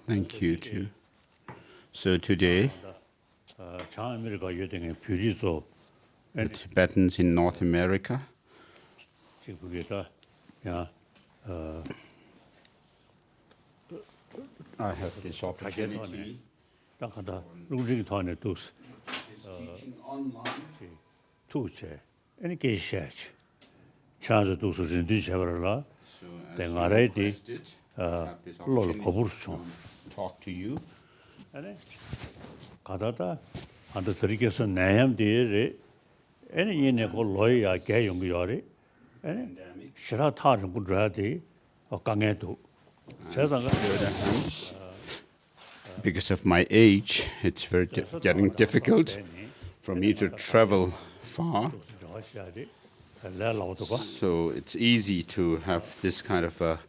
Thank you too. So today, the Tibetans in North America, I have this opportunity teaching online. So as you requested, I have this opportunity to talk to you. Because of my age, it's very getting difficult for me to travel far. So it's easy to have this kind of a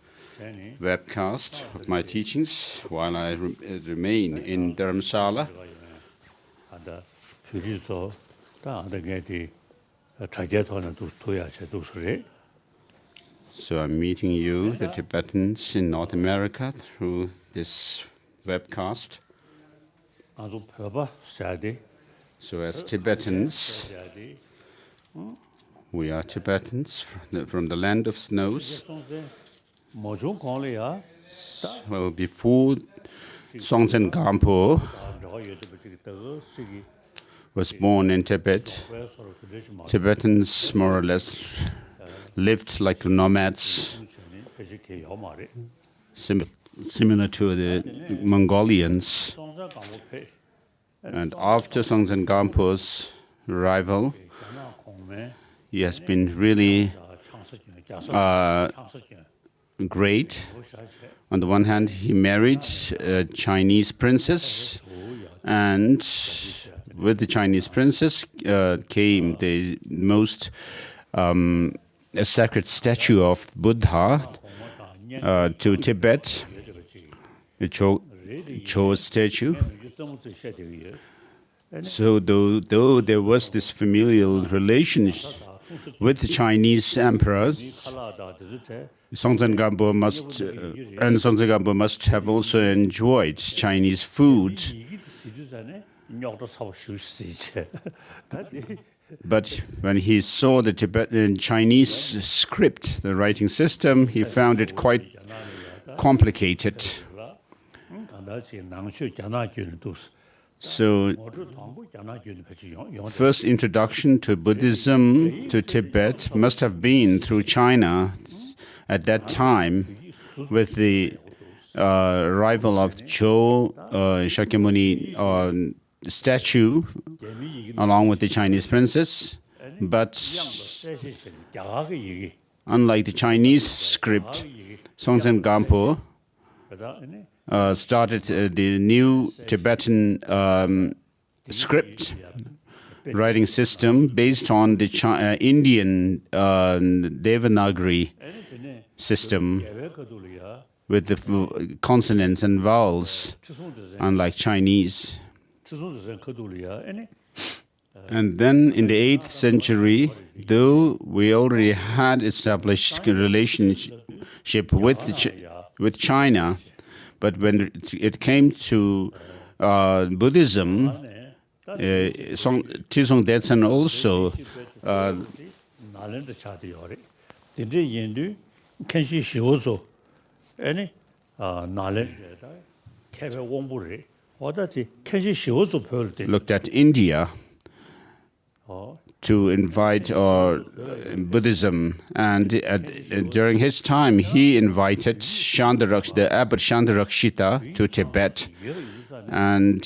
webcast of my teachings while I remain in Dharamsala. So I'm meeting you, the Tibetans in North America, through this webcast. So as Tibetans, we are Tibetans from the land of snows. Well, before Songtsen Gampo was born in Tibet, Tibetans more or less lived like nomads, similar to the Mongolians. And after Songtsen Gampo's arrival, he has been really great. On the one hand, he married a Chinese princess, and with the Chinese princess came the most a sacred statue of Buddha to Tibet, the Cho statue. So though there was this familial relationship with the Chinese emperor, Songtsen Gampo must have also enjoyed Chinese food. But when he saw the Tibetan Chinese script, the writing system, he found it quite complicated. So, first introduction to Buddhism to Tibet must have been through China at that time, with the arrival of Cho Shakyamuni statue along with the Chinese princess. But unlike the Chinese script, Songtsen Gampo started the new Tibetan script writing system based on the Indian Devanagari system with the consonants and vowels, unlike Chinese. And then in the 8th century, though we already had established a relationship with China, but when it came to Buddhism, Tizong Detsen also looked at India to invite Buddhism, and during his time he invited the Abbot Chandarakshita to Tibet, and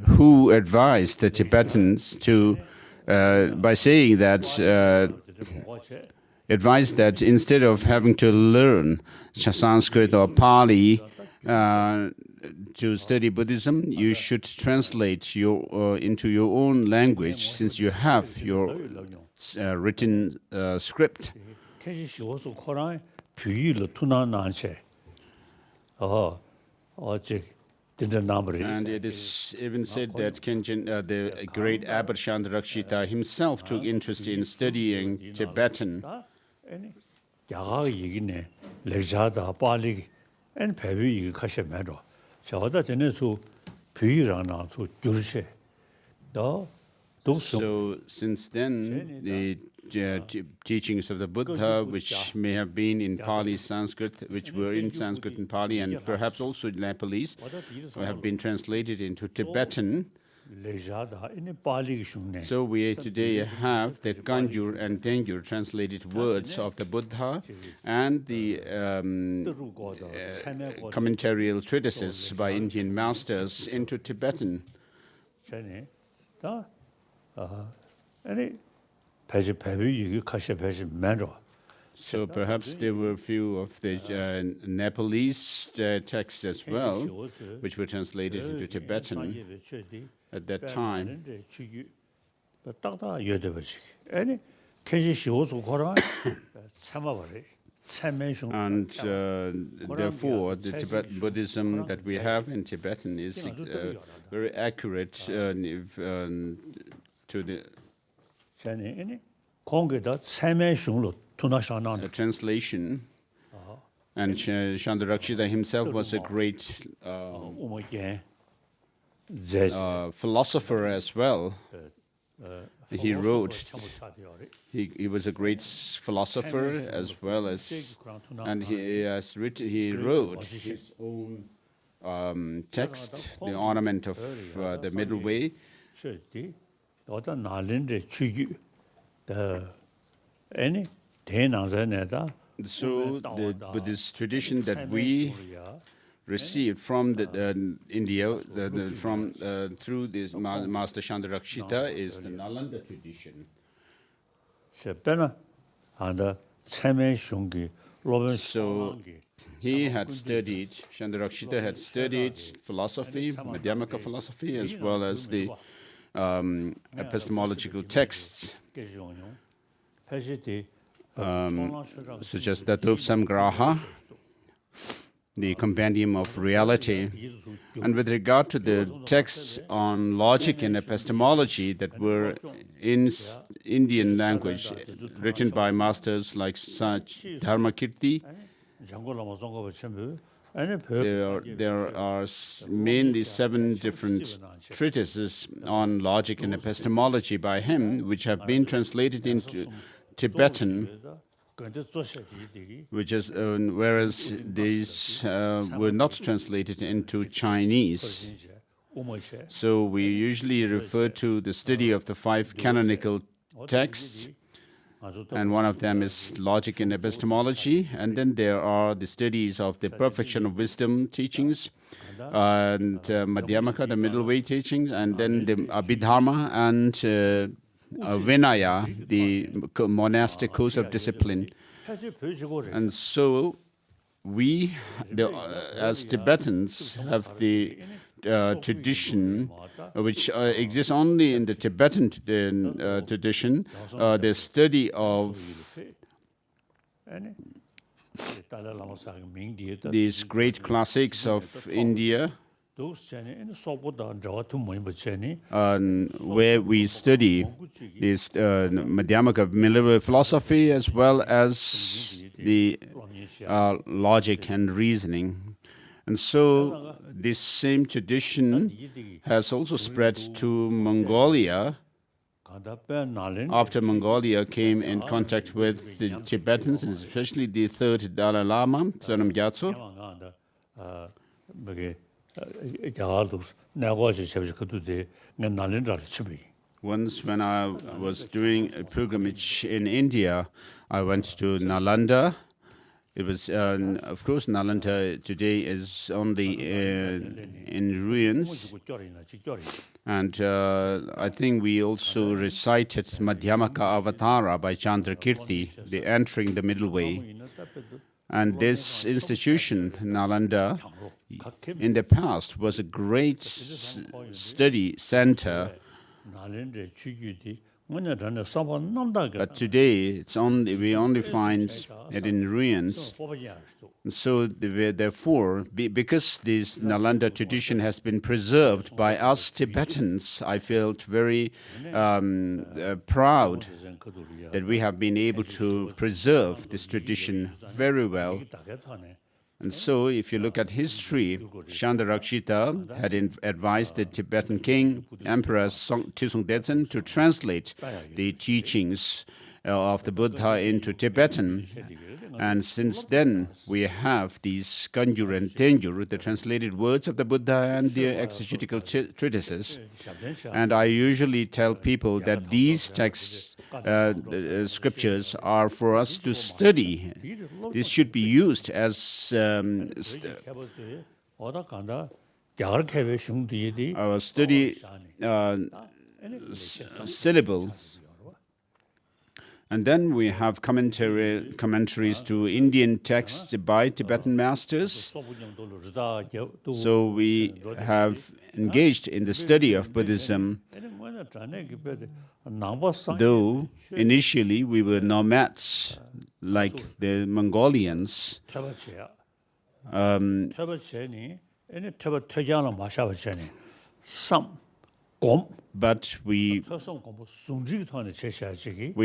who advised the Tibetans to by saying that advised that instead of having to learn Sanskrit or Pali to study Buddhism, you should translate into your own language, since you have your written script. And it is even said that the great Abbot Chandarakshita himself took interest in studying Tibetan. So since then, the teachings of the Buddha, which may have been in Pali, Sanskrit, which were in Sanskrit and Pali, and perhaps also in Nepalese, have been translated into Tibetan. So we today have the Kanjur and Tengyur translated words of the Buddha and the commentarial treatises by Indian masters into Tibetan. So perhaps there were a few of the Nepalese texts as well, which were translated into Tibetan at that time. And therefore, the Tibetan Buddhism that we have in Tibetan is very accurate to the translation. And Shandarakshita himself was a great philosopher as well. He wrote. He was a great philosopher as well as, and he wrote his own text, The Ornament of the Middle Way. So the Buddhist tradition that we received from India, through this Master Shandarakshita, is the Nalanda tradition. So he had studied, Shandarakshita had studied philosophy, Madhyamaka philosophy, as well as the epistemological texts, such as Tattva Samgraha, the Compendium of Reality. And with regard to the texts on logic and epistemology that were in Indian language, written by masters like Dharmakirti, there are mainly 7 different treatises on logic and epistemology by him, which have been translated into Tibetan, which is whereas these were not translated into Chinese. So we usually refer to the study of the 5 canonical texts, and one of them is logic and epistemology, and then there are the studies of the perfection of wisdom teachings, and Madhyamaka, the middle way teachings, and then the Abhidharma and Vinaya, the monastic course of discipline. And so we, as Tibetans, have the tradition, which exists only in the Tibetan tradition, the study of these great classics of India, where we study this Madhyamaka middle philosophy as well as the logic and reasoning. And so this same tradition has also spread to Mongolia. After Mongolia came in contact with the Tibetans, and especially the 3rd Dalai Lama, Sonam Gyatso. Once when I was doing a pilgrimage in India, I went to Nalanda. It was, of course, Nalanda today is only in ruins. And I think we also recited Madhyamaka Avatara by Chandrakirti, the entering the middle way. And this institution, Nalanda, in the past was a great study center. But today, we only find it in ruins. And so, therefore, because this Nalanda tradition has been preserved by us Tibetans, I felt very proud that we have been able to preserve this tradition very well. And so, if you look at history, Shandarakshita had advised the Tibetan king, Emperor Trisong Detsen, to translate the teachings of the Buddha into Tibetan. And since then, we have these Kanjur and Tenjur, the translated words of the Buddha and their exegetical treatises. And I usually tell people that these texts, scriptures, are for us to study. This should be used as our study syllable. And then we have commentaries to Indian texts by Tibetan masters. So we have engaged in the study of Buddhism, though initially we were nomads like the Mongolians. But we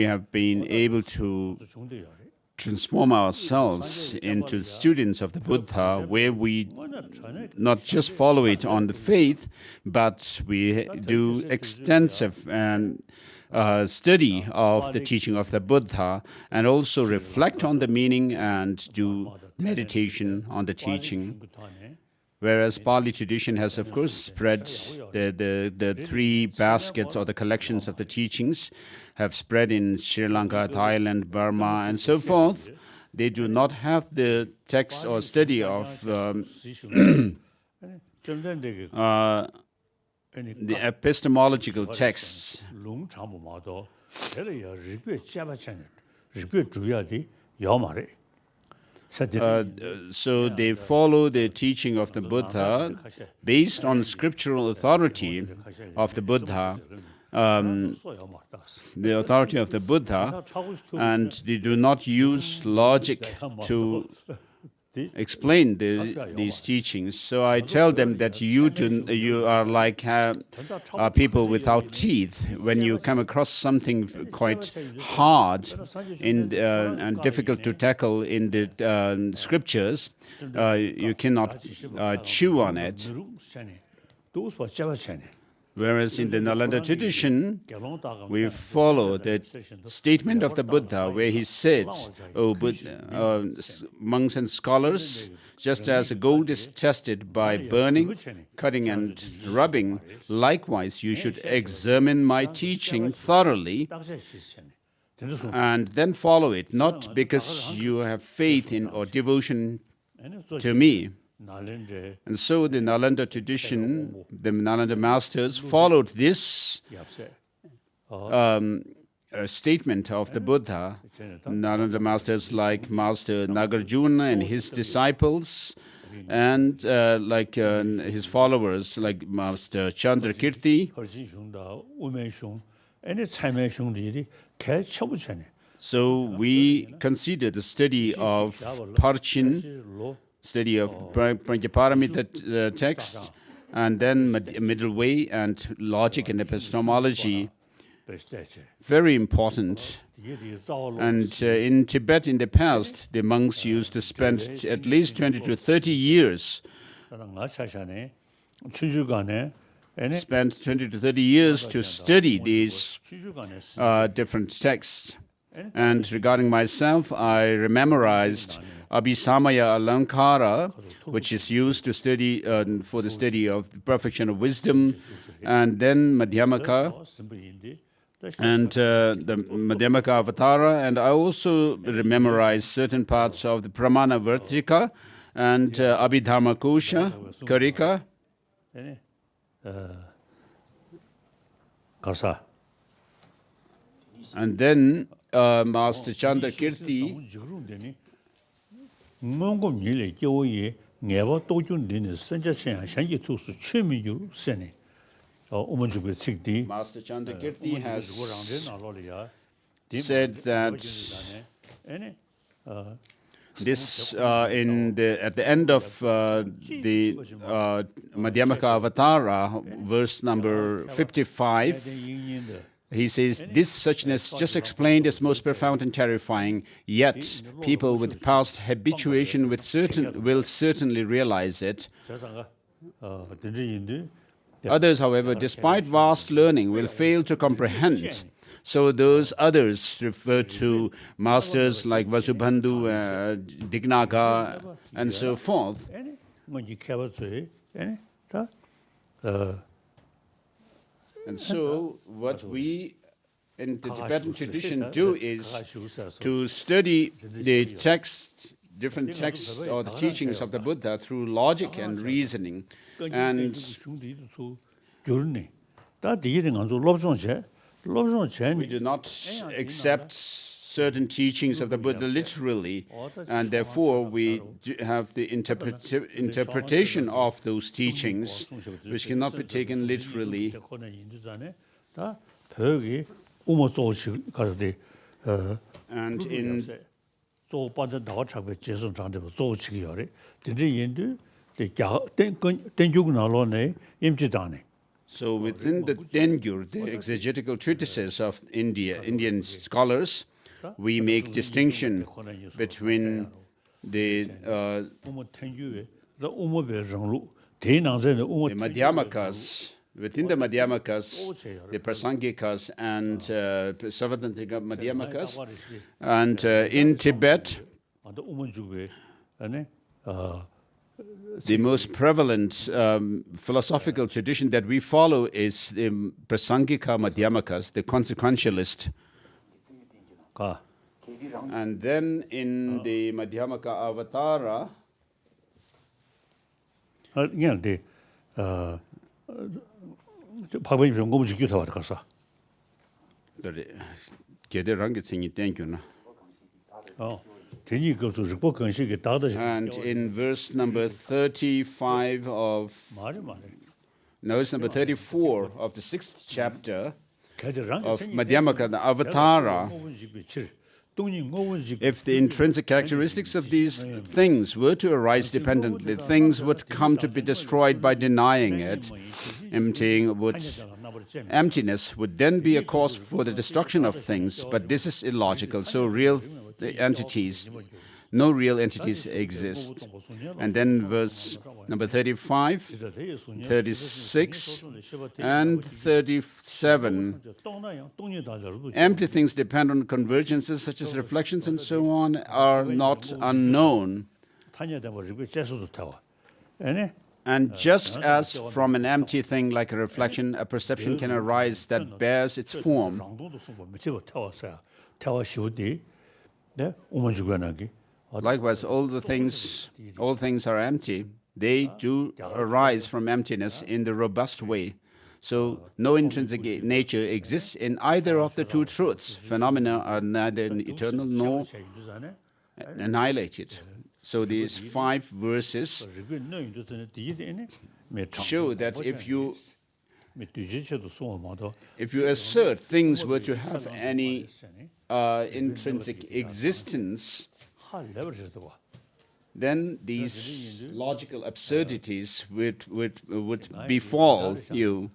have been able to transform ourselves into students of the Buddha, where we not just follow it on the faith, but we do extensive study of the teaching of the Buddha, and also reflect on the meaning and do meditation on the teaching. Whereas Pali tradition has, of course, spread, the three baskets or the collections of the teachings have spread in Sri Lanka, Thailand, Burma, and so forth. They do not have the text or study of the epistemological texts. So they follow the teaching of the Buddha based on scriptural authority of the Buddha, the authority of the Buddha, and they do not use logic to explain these teachings. So I tell them that you are like people without teeth. When you come across something quite hard and difficult to tackle in the scriptures, you cannot chew on it. Whereas in the Nalanda tradition, we follow the statement of the Buddha, where he said, "O Buddha, monks and scholars, just as gold is tested by burning, cutting, and rubbing, likewise you should examine my teaching thoroughly and then follow it, not because you have faith in or devotion to me." And so the Nalanda tradition, the Nalanda masters followed this statement of the Buddha. Nalanda masters like Master Nagarjuna and his disciples, and his followers like Master Chandrakirti. So we consider the study of Parchin, study of Prajnaparamita texts, and then middle way and logic and epistemology, very important. And in Tibet in the past, the monks used to spend at least 20 to 30 years, to study these different texts. And regarding myself, I memorized Abhisamaya Alankara, which is used to study for the study of the perfection of wisdom, and then Madhyamaka and the Madhyamaka Avatara, and I also memorized certain parts of the Pramana Vartika and Abhidharma Kosha, Karika. And then Master Chandrakirti Master Chandrakirti has said that this at the end of the Madhyamaka Avatara, verse number 55, He says, this suchness just explained is most profound and terrifying, yet people with past habituation will certainly realize it. Others, however, despite vast learning, will fail to comprehend. So those others refer to masters like Vasubandhu, Dignaga, and so forth. And so what we in the Tibetan tradition do is to study the texts, different texts or the teachings of the Buddha through logic and reasoning. And we do not accept certain teachings of the Buddha literally, and therefore we have the interpretation of those teachings, which cannot be taken literally. And in so within the Tengyur, the exegetical treatises of Indian scholars, we make distinction between the Madhyamakas, within the Madhyamakas, the Prasangikas, and Savadantika Madhyamakas, and in Tibet, the most prevalent philosophical tradition that we follow is the Prasangika Madhyamakas, the consequentialist. And then in the Madhyamaka Avatara, and in verse number 35 of, no, it's number 34 of the 6th chapter of Madhyamaka, the Avatara, if the intrinsic characteristics of these things were to arise dependently, things would come to be destroyed by denying it. Emptiness would then be a cause for the destruction of things, but this is illogical. So no real entities exist. And then verse number 35, 36, and 37. Empty things depend on convergences such as reflections and so on are not unknown. And just as from an empty thing like a reflection, a perception can arise that bears its form. Likewise, all things are empty. They do arise from emptiness in the robust way. So no intrinsic nature exists in either of the two truths. Phenomena are neither eternal nor annihilated. So these 5 verses show that if you assert things were to have any intrinsic existence, then these logical absurdities would befall you.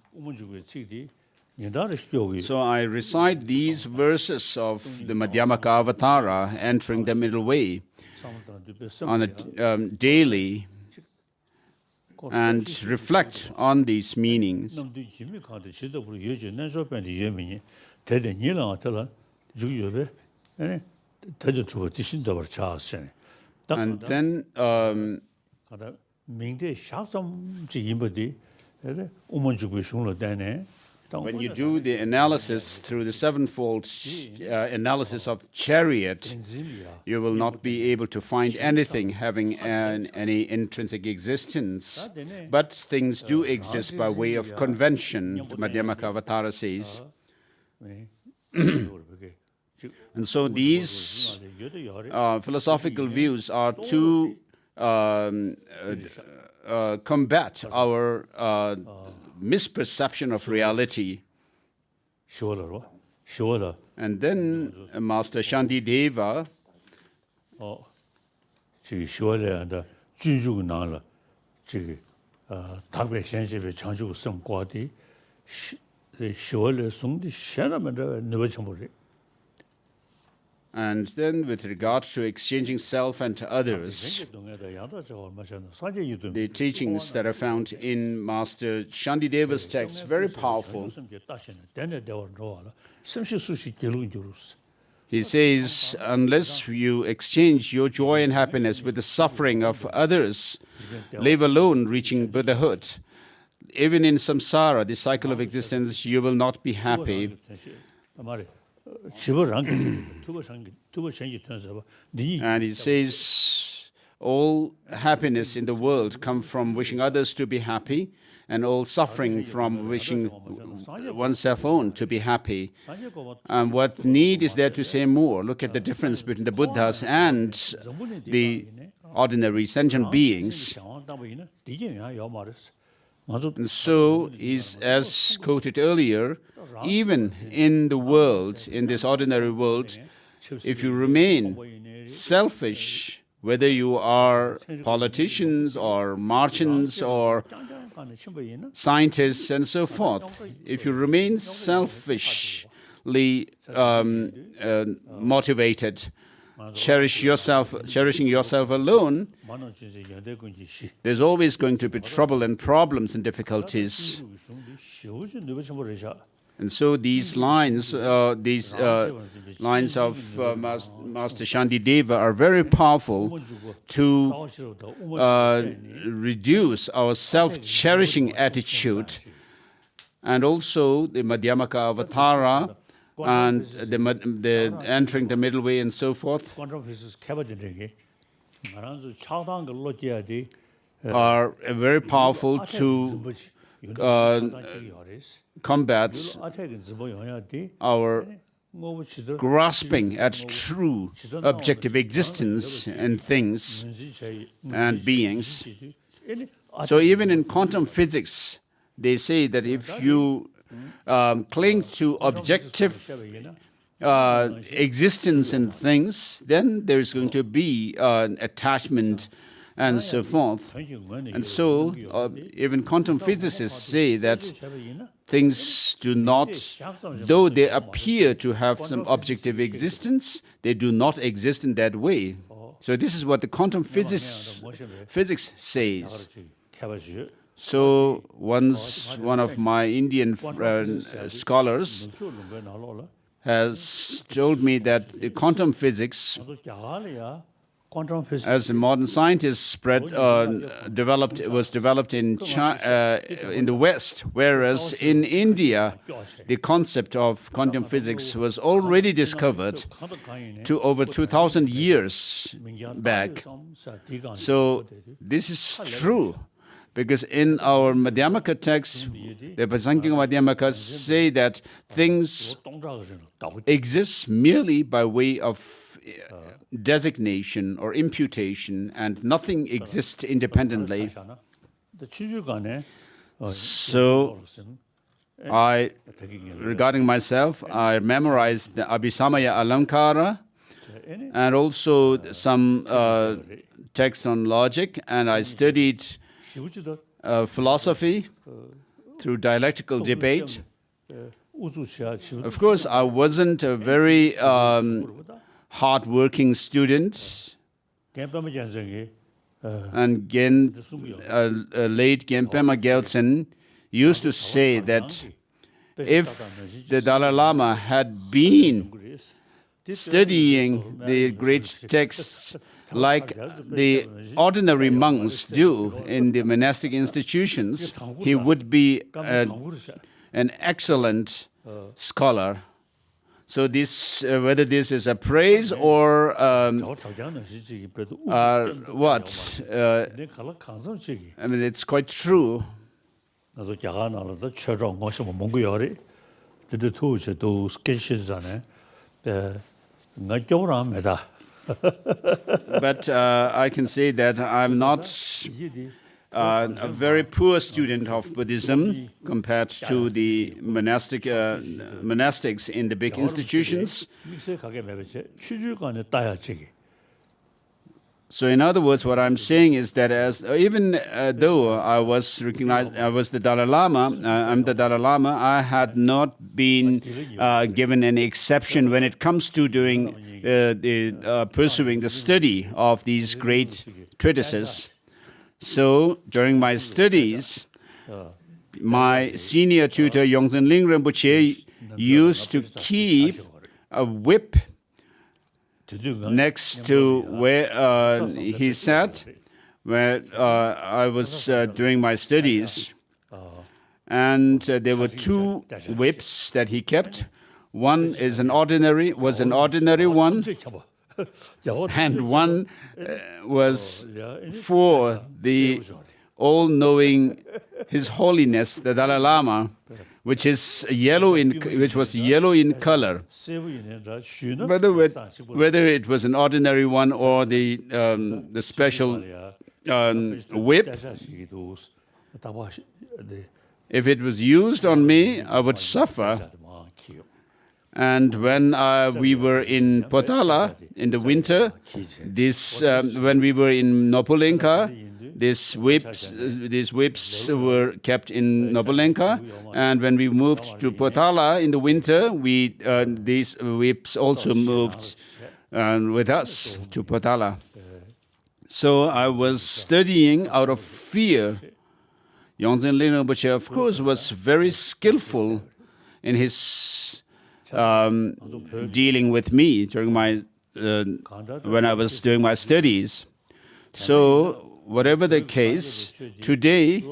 So I recite these verses of the Madhyamaka Avatara, entering the middle way, on a daily, and reflect on these meanings. And then when you do the analysis through the sevenfold analysis of chariot, you will not be able to find anything having any intrinsic existence. But things do exist by way of convention, the Madhyamaka Avatara says. And so these philosophical views are to combat our misperception of reality. And then Master Shantideva And then with regard to exchanging self and others, the teachings that are found in Master Shantideva's text, very powerful. He says, unless you exchange your joy and happiness with the suffering of others, live alone reaching Buddhahood, even in samsara, the cycle of existence, you will not be happy. And he says, all happiness in the world comes from wishing others to be happy, and all suffering from wishing oneself own to be happy. And what need is there to say more? Look at the difference between the Buddhas and the ordinary sentient beings. And so, as quoted earlier, even in the world, in this ordinary world, if you remain selfish, whether you are politicians or merchants or scientists and so forth, if you remain selfishly motivated, cherishing yourself alone, there's always going to be trouble and problems and difficulties. And so these lines of Master Shantideva are very powerful to reduce our self-cherishing attitude, and also the Madhyamaka Avatara and the entering the middle way and so forth are very powerful to combat our grasping at true objective existence and things and beings. So even in quantum physics, they say that if you cling to objective existence in things, then there's going to be an attachment and so forth. And so even quantum physicists say that things do not, though they appear to have some objective existence, they do not exist in that way. So this is what the quantum physics says. So once one of my Indian scholars has told me that the quantum physics, as modern scientists was developed in the West, whereas in India, the concept of quantum physics was already discovered to over 2,000 years back. So this is true, because in our Madhyamaka text, the Pasankhya Madhyamakas say that things exist merely by way of designation or imputation, and nothing exists independently. So, regarding myself, I memorized the Abhisamaya Alankara and also some text on logic, and I studied philosophy through dialectical debate. Of course, I wasn't a very hard-working student, and late Genpema Gyaltsen used to say that if the Dalai Lama had been studying the great texts like the ordinary monks do in the monastic institutions, he would be an excellent scholar. So this, whether this is a praise or what, I mean, it's quite true. But I can say that I'm not a very poor student of Buddhism compared to the monastics in the big institutions. So in other words, what I'm saying is that even though I was recognized, I was the Dalai Lama, I'm the Dalai Lama, I had not been given any exception when it comes to pursuing the study of these great treatises. So during my studies, my senior tutor, Geshe Langri Rinpoche, used to keep a whip next to where he sat, where I was doing my studies. And there were two whips that he kept. One was an ordinary one, and one was for the all-knowing His Holiness the Dalai Lama, which was yellow in color. Whether it was an ordinary one or the special whip, if it was used on me, I would suffer. And when we were in Potala in the winter, when we were in Nopulenka, these whips were kept in Nopulenka, and when we moved to Potala in the winter, these whips also moved with us to Potala. So I was studying out of fear. Geshe Langri Rinpoche, of course, was very skillful in his dealing with me during when I was doing my studies. So whatever the case, today,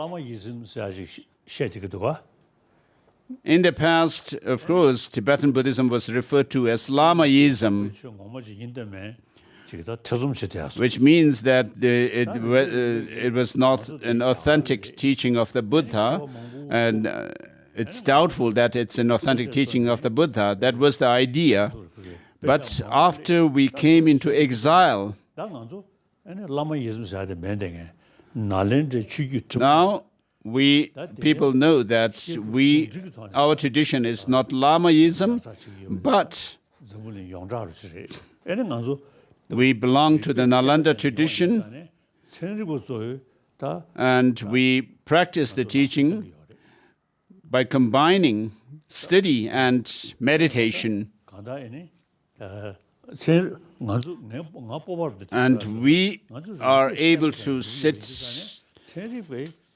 in the past, of course, Tibetan Buddhism was referred to as Lamaism, which means that it was not an authentic teaching of the Buddha, and it's doubtful that it's an authentic teaching of the Buddha. That was the idea. But after we came into exile, now people know that our tradition is not Lamaism, but we belong to the Nalanda tradition, and we practice the teaching by combining study and meditation. And we are able to sit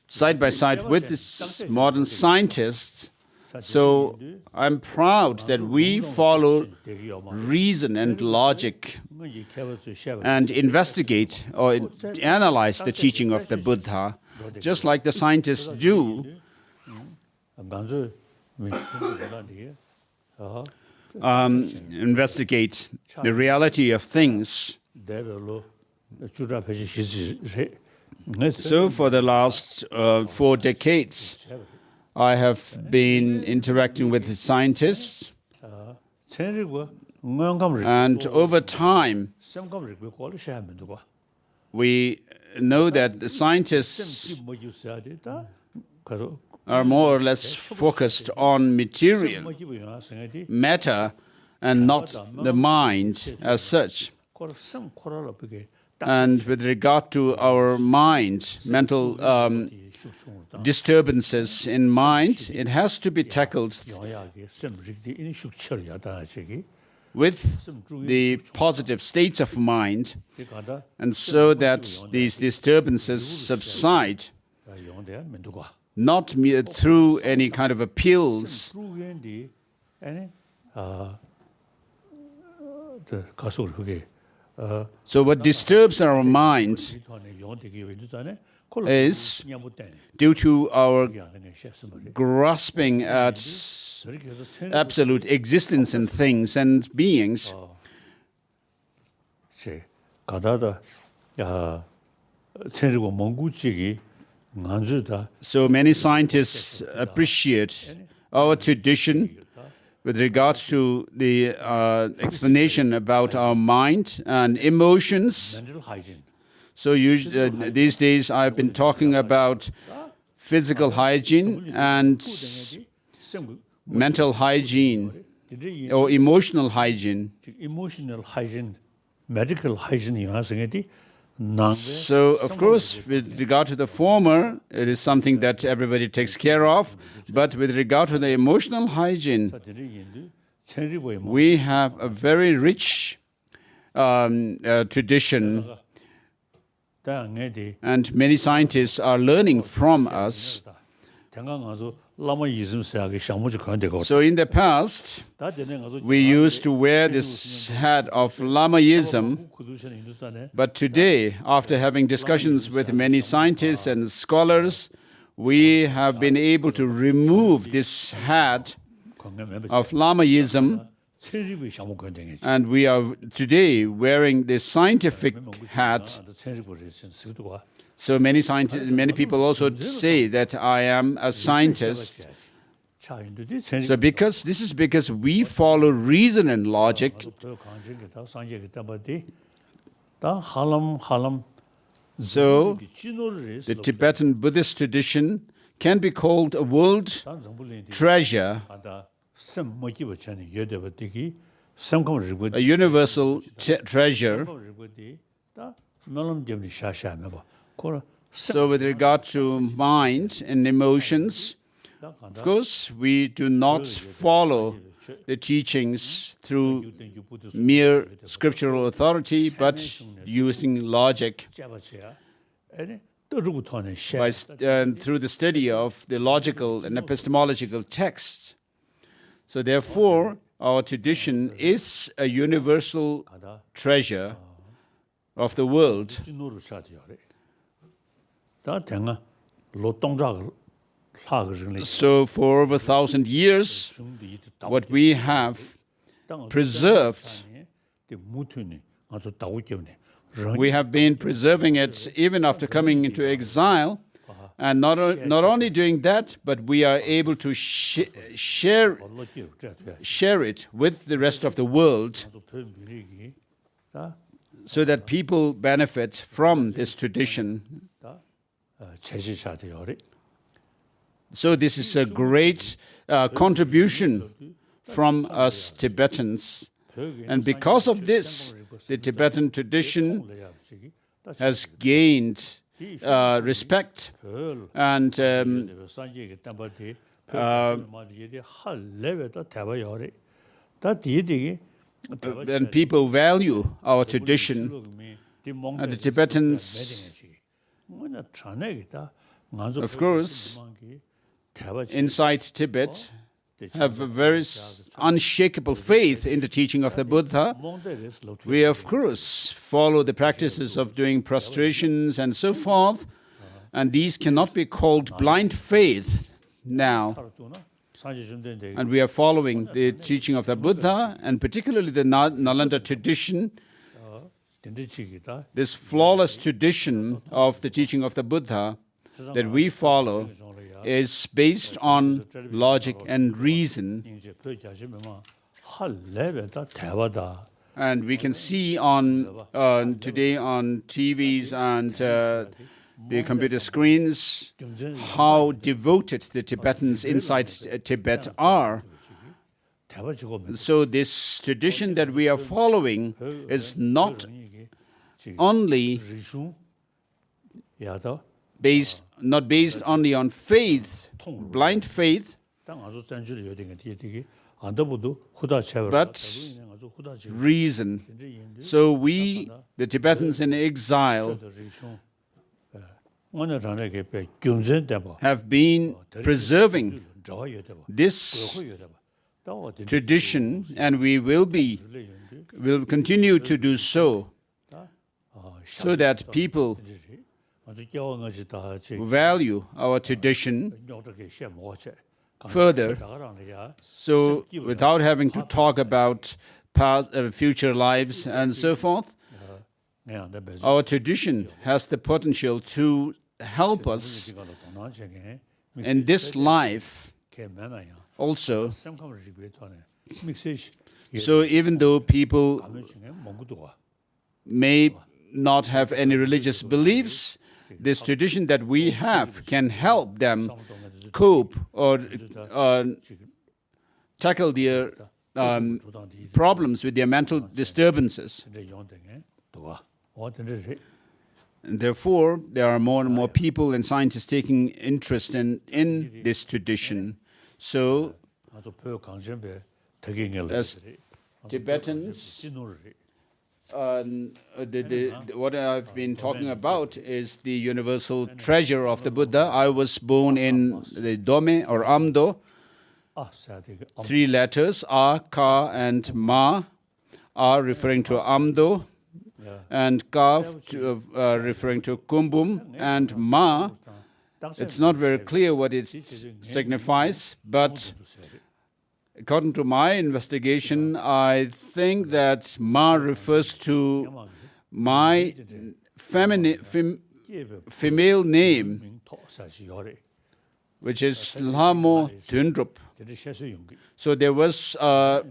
side by side with this modern scientists. So I'm proud that we follow reason and logic and investigate or analyze the teaching of the Buddha, just like the scientists do. Investigate the reality of things. So for the last 4 decades, I have been interacting with the scientists, and over time, we know that the scientists are more or less focused on material, matter, and not the mind as such. And with regard to our mind, mental disturbances in mind, it has to be tackled with the positive states of mind, and so that these disturbances subside, not through any kind of appeals. So what disturbs our mind is due to our grasping at absolute existence in things and beings. So many scientists appreciate our tradition with regards to the explanation about our mind and emotions. So these days I've been talking about physical hygiene and mental hygiene or emotional hygiene. Emotional hygiene, medical hygiene, So, of course, with regard to the former, it is something that everybody takes care of. But with regard to the emotional hygiene, we have a very rich tradition, and many scientists are learning from us. So in the past, we used to wear this hat of Lamaism, but today, after having discussions with many scientists and scholars, we have been able to remove this hat of Lamaism, and we are today wearing the scientific hat. So many scientists, many people also say that I am a scientist. So this is because we follow reason and logic. So the Tibetan Buddhist tradition can be called a world treasure, a universal treasure. So with regard to mind and emotions, of course, we do not follow the teachings through mere scriptural authority, but using logic through the study of the logical and epistemological texts. So therefore, our tradition is a universal treasure of the world. So for over 1,000 years, what we have preserved, we have been preserving it even after coming into exile. And not only doing that, but we are able to share it with the rest of the world so that people benefit from this tradition. So this is a great contribution from us Tibetans. And because of this, the Tibetan tradition has gained respect and people value our tradition. And the Tibetans, of course, inside Tibet, have a very unshakable faith in the teaching of the Buddha. We, of course, follow the practices of doing prostrations and so forth, and these cannot be called blind faith now. And we are following the teaching of the Buddha, and particularly the Nalanda tradition. This flawless tradition of the teaching of the Buddha that we follow is based on logic and reason. And we can see today on TVs and the computer screens how devoted the Tibetans inside Tibet are. So this tradition that we are following is not only based only on faith, blind faith, but reason. So we, the Tibetans in exile, have been preserving this tradition, and we will continue to do so that people value our tradition further. So without having to talk about past, future lives and so forth, our tradition has the potential to help us in this life also. So even though people may not have any religious beliefs, this tradition that we have can help them cope or tackle their problems with their mental disturbances. And therefore, there are more and more people and scientists taking interest in this tradition. So, as Tibetans, what I've been talking about is the universal treasure of the Buddha. I was born in the Dome or Amdo. 3 letters, A, Ka, and Ma. A referring to Amdo, and Ka referring to Kumbum, and Ma, it's not very clear what it signifies, but according to my investigation, I think that Ma refers to my female name, which is Lhamo Dundrup. So there was a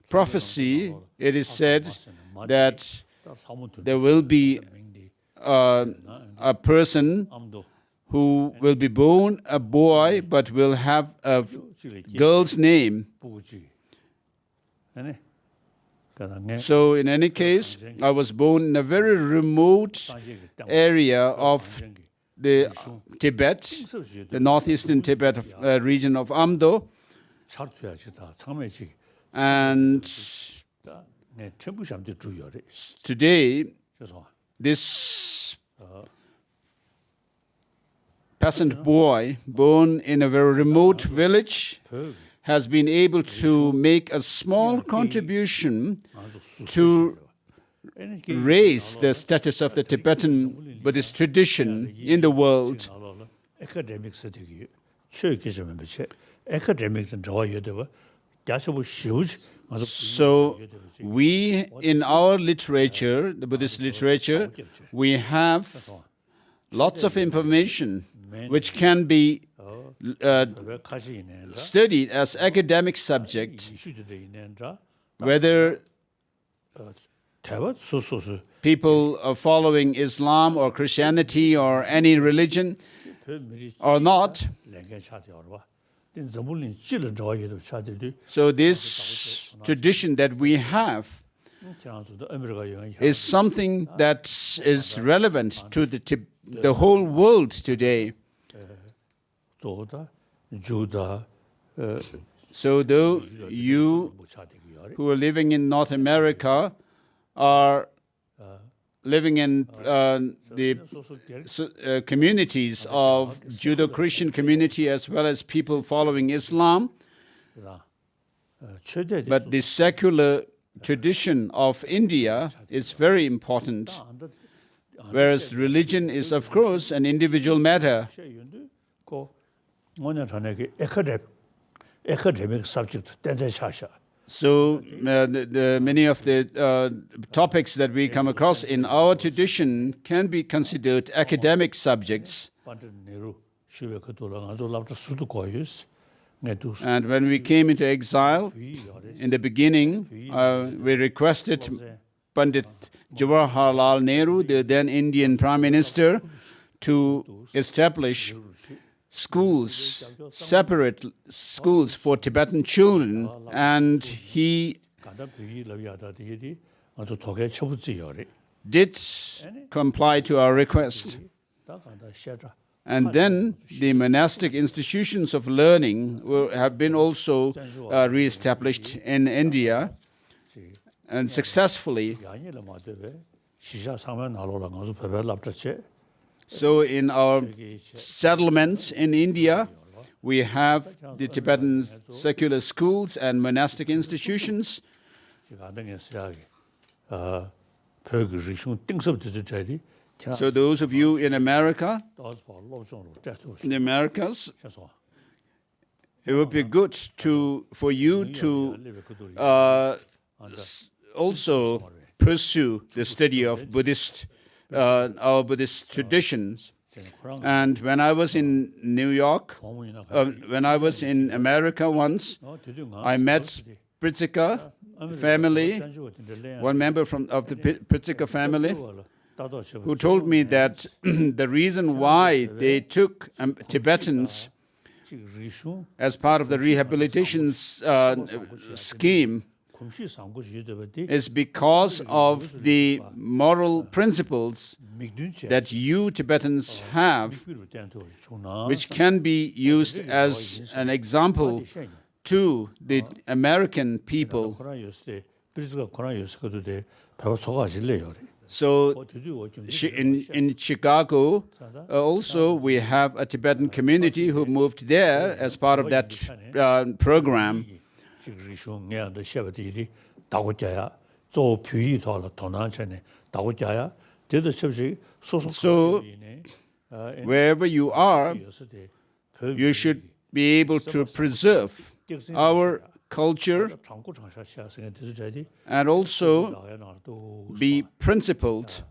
prophecy, it is said that there will be a person who will be born a boy but will have a girl's name. So in any case, I was born in a very remote area of the Tibet, the northeastern Tibet region of Amdo. And today, this peasant boy, born in a very remote village, has been able to make a small contribution to raise the status of the Tibetan Buddhist tradition in the world. So we, in our literature, the Buddhist literature, we have lots of information which can be studied as academic subject, whether people are following Islam or Christianity or any religion or not. So this tradition that we have is something that is relevant to the whole world today. So though you who are living in North America are living in the communities of Judo-Christian community as well as people following Islam, but the secular tradition of India is very important, whereas religion is, of course, an individual matter. Academic subject. So many of the topics that we come across in our tradition can be considered academic subjects. And when we came into exile, in the beginning, we requested Pandit Jawaharlal Nehru, the then Indian Prime Minister, to establish schools, separate schools for Tibetan children, and he did comply to our request. And then the monastic institutions of learning have been also re-established in India, and successfully. So in our settlements in India, we have the Tibetan secular schools and monastic institutions. So those of you in America, in the Americas, it would be good for you to also pursue the study of our Buddhist traditions. And when I was in New York, when I was in America once, I met Pritchika family, one member of the Pritchika family, who told me that the reason why they took Tibetans as part of the rehabilitation scheme is because of the moral principles that you Tibetans have, which can be used as an example to the American people. So in Chicago, also we have a Tibetan community who moved there as part of that program. So wherever you are, you should be able to preserve our culture and also be principled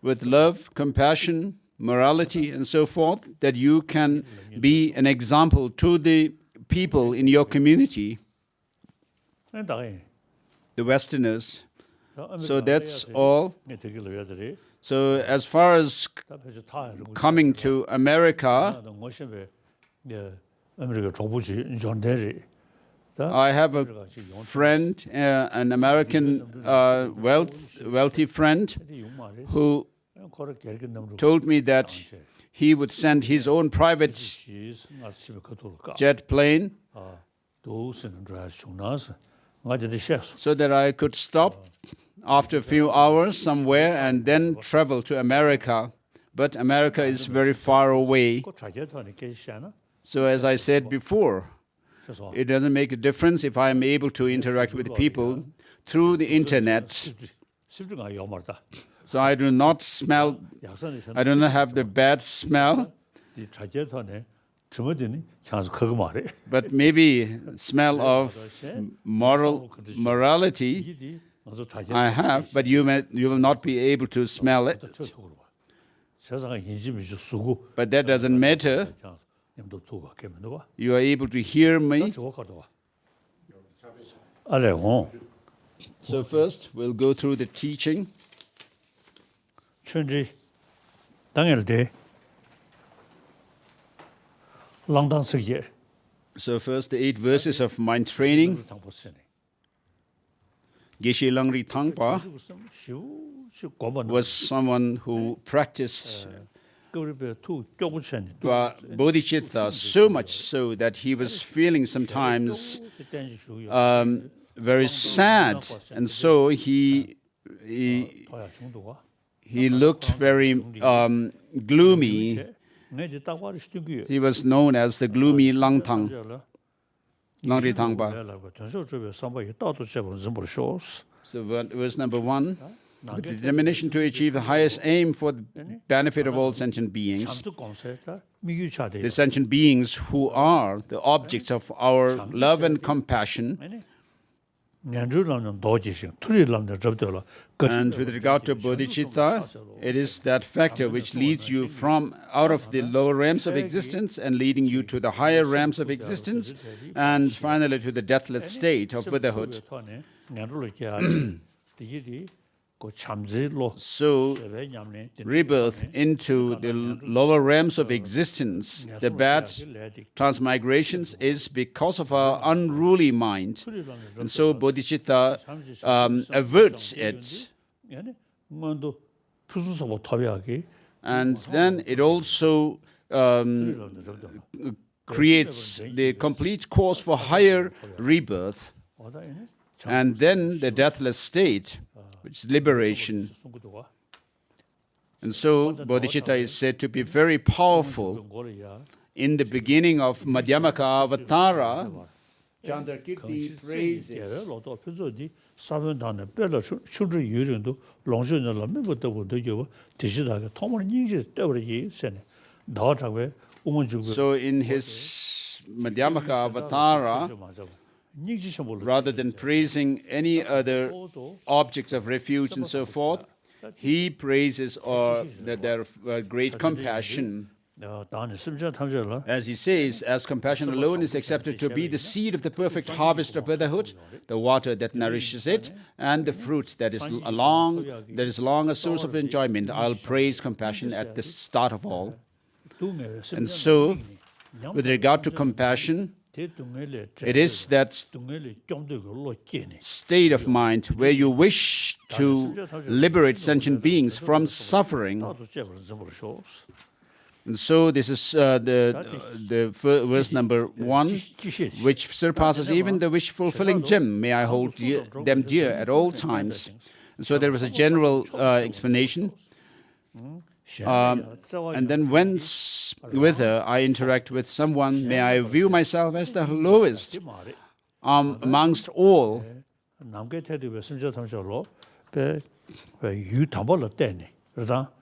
with love, compassion, morality, and so forth, that you can be an example to the people in your community, the Westerners. So that's all. So as far as coming to America, I have a friend, an American wealthy friend, who told me that he would send his own private jet plane so that I could stop after a few hours somewhere and then travel to America. But America is very far away. So as I said before, it doesn't make a difference if I am able to interact with people through the internet. So I do not smell, I do not have the bad smell, but maybe smell of morality I have, but you will not be able to smell it. But that doesn't matter. You are able to hear me. So first, we'll go through the teaching. So first, the 8 verses of mind training. Geshe Langri Thangpa was someone who practiced Bodhisattva so much so that he was feeling sometimes very sad, and so he looked very gloomy. He was known as the gloomy Langri Thangpa. So verse number 1. With the determination to achieve the highest aim for the benefit of all sentient beings, the sentient beings who are the objects of our love and compassion. And with regard to bodhicitta, it is that factor which leads you from out of the lower realms of existence and leading you to the higher realms of existence, and finally to the deathless state of Buddhahood. So, rebirth into the lower realms of existence, the bad transmigrations, is because of our unruly mind. And so, bodhicitta averts it. And then it also creates the complete course for higher rebirth. And then the deathless state, which is liberation. And so, bodhicitta is said to be very powerful. In the beginning of Madhyamaka Avatara, Chandrakirti praises. So in his Madhyamaka Avatara, rather than praising any other objects of refuge and so forth, he praises their great compassion. As he says, as compassion alone is accepted to be the seed of the perfect harvest of Buddhahood, the water that nourishes it, and the fruit that is long a source of enjoyment, I'll praise compassion at the start of all. And so, with regard to compassion, It is that state of mind where you wish to liberate sentient beings from suffering. And so this is the verse number 1, which surpasses even the wish-fulfilling gem. May I hold them dear at all times. And so there was a general explanation. And then whether I interact with someone, may I view myself as the lowest amongst all.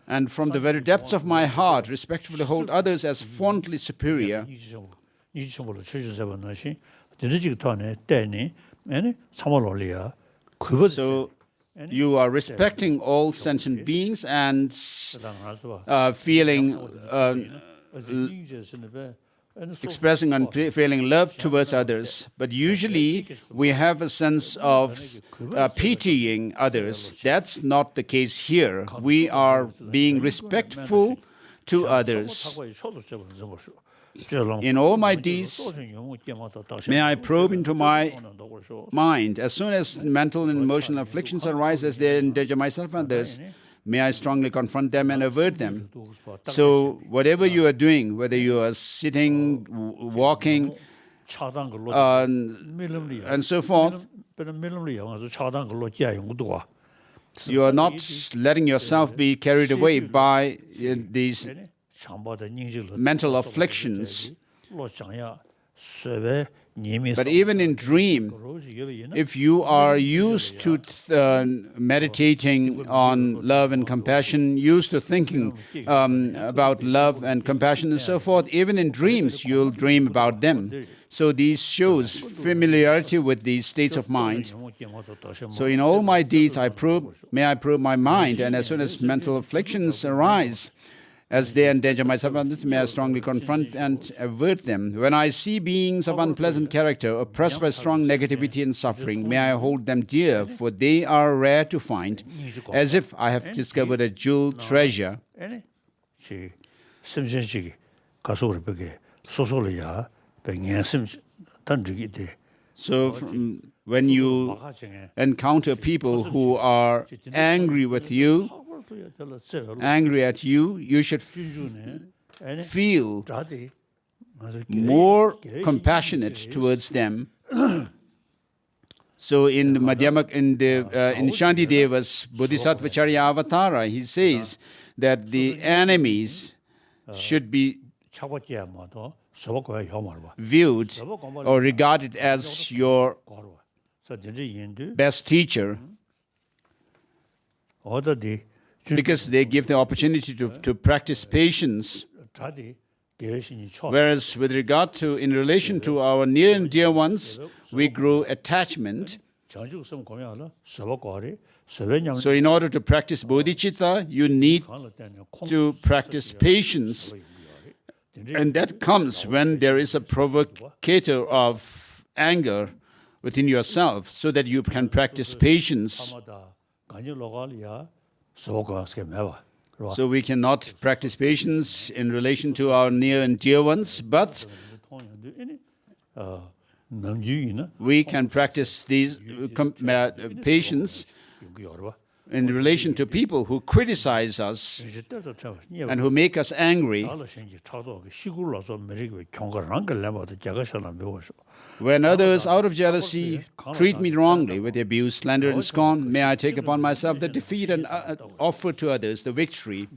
And from the very depths of my heart, respectfully hold others as fondly superior. So you are respecting all sentient beings and expressing and feeling love towards others. But usually we have a sense of pitying others. That's not the case here. We are being respectful to others. In all my deeds, may I probe into my mind. As soon as mental and emotional afflictions arise as they endanger myself and others, may I strongly confront them and avert them. So whatever you are doing, whether you are sitting, walking, and so forth, you are not letting yourself be carried away by these mental afflictions. But even in dream, if you are used to meditating on love and compassion, used to thinking about love and compassion and so forth, even in dreams you'll dream about them. So these shows familiarity with these states of mind. So in all my deeds may I probe my mind, and as soon as mental afflictions arise, as they endanger myself and others, may I strongly confront and avert them. When I see beings of unpleasant character oppressed by strong negativity and suffering, may I hold them dear, for they are rare to find, as if I have discovered a jewel treasure. So when you encounter people who are angry with you, angry at you, you should feel more compassionate towards them. So in the Madhyama, in Shantideva's Bodhisattva Charya Avatara, he says that the enemies should be viewed or regarded as your best teacher, because they give the opportunity to practice patience. Whereas with regard to, in relation to our near and dear ones, we grow attachment. So in order to practice bodhicitta, you need to practice patience. And that comes when there is a provocator of anger within yourself, so that you can practice patience. So we cannot practice patience in relation to our near and dear ones, but we can practice these patience in relation to people who criticize us and who make us angry. When others, out of jealousy, treat me wrongly with abuse, slander, and scorn, may I take upon myself the defeat and offer to others the victory.